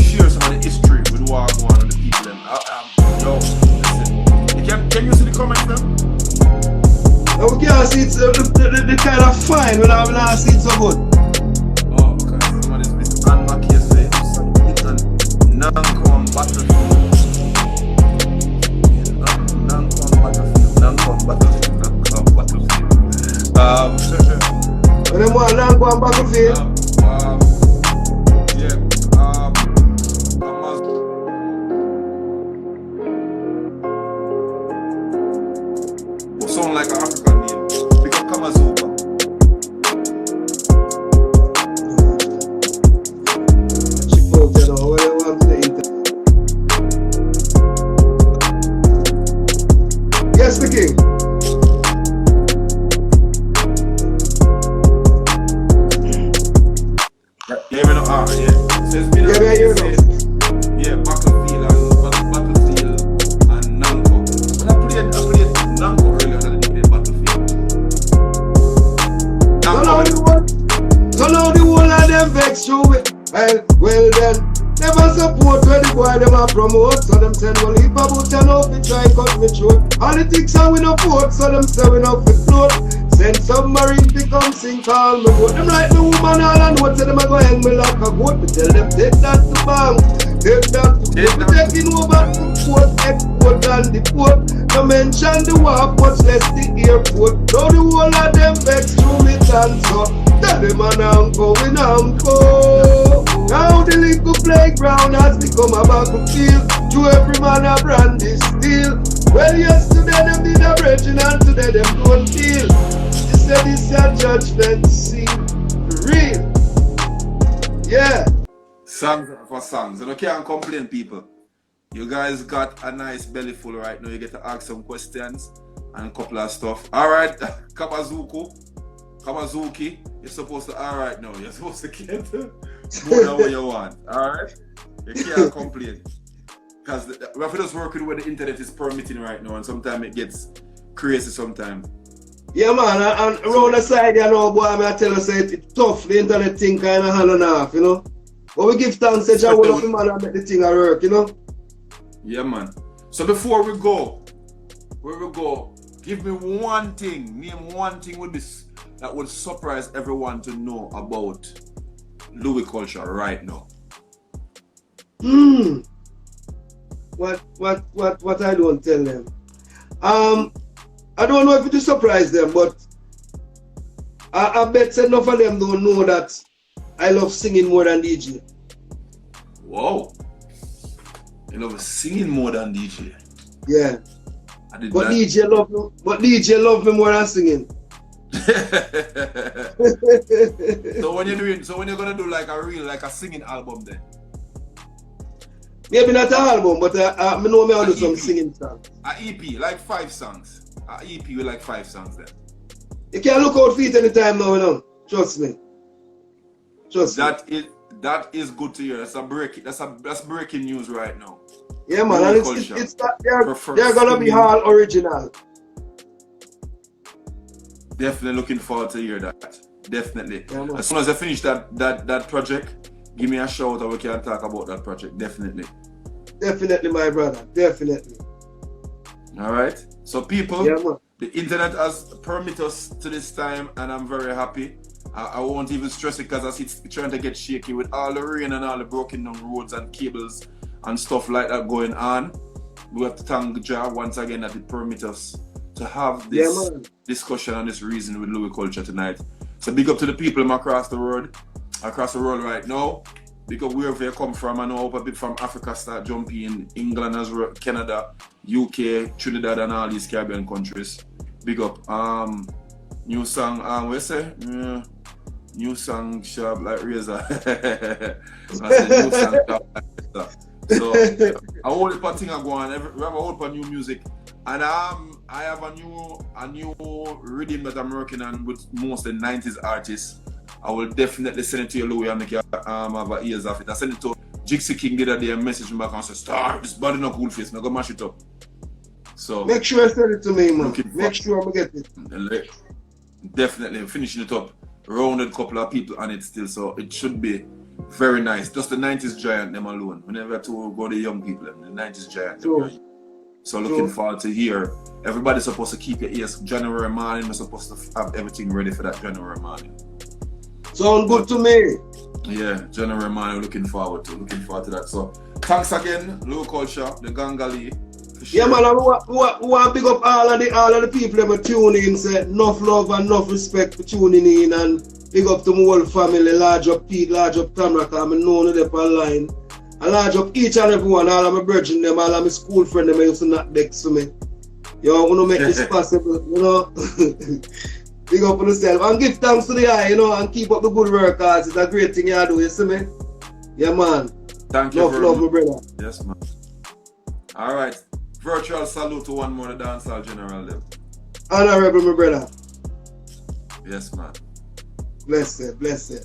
share some of the history with what going on with the people. Yo, listen. Can you see the comments now?
No, we can't see it, the kind of fine when I see it so good.
Oh, okay. Someone is Mr. Anne Mackie say, it's a non-con battlefield. Non-con battlefield.
When they want non-con battlefield.
Sound like an African name. Because Kamazuka.
Check out, you know, what you want to eat. Yes, the king.
Yeah, we know. Yeah. Says me
Yeah, you know.
Yeah, Battlefield and Nanko. When I played Nanko earlier, I didn't play Battlefield.
So now the whole of them vex you with. Well then, never support where the boy them a promote. So them send well heap about you know fi try cut me throat. Politics and we no vote, so them say we no fi float. Send submarine to come sing call me boat. Them like the woman all and what say them a go hang me like a goat. Me tell them take that to bank, take that to court. Me taking over to port, export and deport. No mention the war, much less the airport. Now the whole of them vex through me and so. Tell them an uncle, we uncle. Now the little playground has become a battlefield. To every man a brandy steel. Well, yesterday them did a bridging and today them don't feel. She said it's your judgment seat real. Yeah.
Songs for songs. And I can't complain, people. You guys got a nice belly full right now. You get to ask some questions and a couple of stuff. Alright, Kabazuki, you're supposed to alright now. You're supposed to get more than what you want. Alright? You can't complain. Because we're just working where the internet is permitting right now, and sometimes it gets crazy sometimes.
Yeah, man, and around the side, you know, boy, I tell you, say it's tough. The internet thing kind of hand on off, you know. But we give thanks to Jah will the man and make the thing work, you know.
Yeah, man. So before we go, give me one thing, name one thing with this that would surprise everyone to know about Louie culture right now.
What I don't tell them. I don't know if it will surprise them, but I bet enough of them don't know that I love singing more than DJ.
Whoa. You love singing more than DJ?
Yeah.
But
DJ love me more than singing.
So when you're gonna do like a singing album then?
Maybe not an album, but I know me do some singing songs.
An EP, like 5 songs. An EP with like 5 songs then.
You can look out for it anytime now, you know. Trust me.
That is good to hear. That's breaking news right now.
Yeah, man, and it's they're gonna be all original.
Definitely looking forward to hear that. Definitely.
Yeah,
as soon as I finish that project, give me a shout and we can talk about that project. Definitely.
Definitely, my brother. Definitely.
Alright. So people, the internet has permitted us to this time and I'm very happy. I won't even stress it because it's trying to get shaky with all the rain and all the broken down roads and cables and stuff like that going on. We have to thank Jah once again that it permits us to have this discussion and this reason with Louie culture tonight. So big up to the people across the world right now. Because wherever you come from, I know a bit from Africa start jumping in England as well, Canada, UK, Trinidad and all these Caribbean countries. Big up. New song, what you say? New song sharp like razor. I said new song sharp like razor. So I hold it for thing I go on. We have a whole for new music. And I have a new rhythm that I'm working on with most of the 90s artists. I will definitely send it to you, Louie, and make you have ears off it. I sent it to Jixi King the other day and message me back and said, "Star, this body no cool face, I'm gonna mash it up." So
make sure you send it to me, man. Make sure I get it.
Definitely finishing it up. rounded couple of people on it still, so it should be very nice. Just the 90s giant them alone. Whenever to go the young people, the 90s giant.
True.
So looking forward to hear. Everybody's supposed to keep your ears. January morning, we're supposed to have everything ready for that January morning.
Sound good to me.
Yeah, January morning, looking forward to that. So thanks again, Low Culture, the Gangali.
Yeah, man, I want to pick up all of the people that tune in, say enough love and enough respect for tuning in, and big up to my whole family, large up Pete, large up Tamara, because I'm known them online. And large up each and every one, all of my brethren, them, all of my school friends, them used to knock decks for me. You know, I want to make this possible, you know. Big up on yourself. And give thanks to the eye, you know, and keep up the good work, because it's a great thing you do, you see me? Yeah, man.
Thank you.
Love, my brother.
Yes, man. All right. Virtual salute to one more the dancehall general them.
Honorable, my brother.
Yes, man.
Bless it, bless it.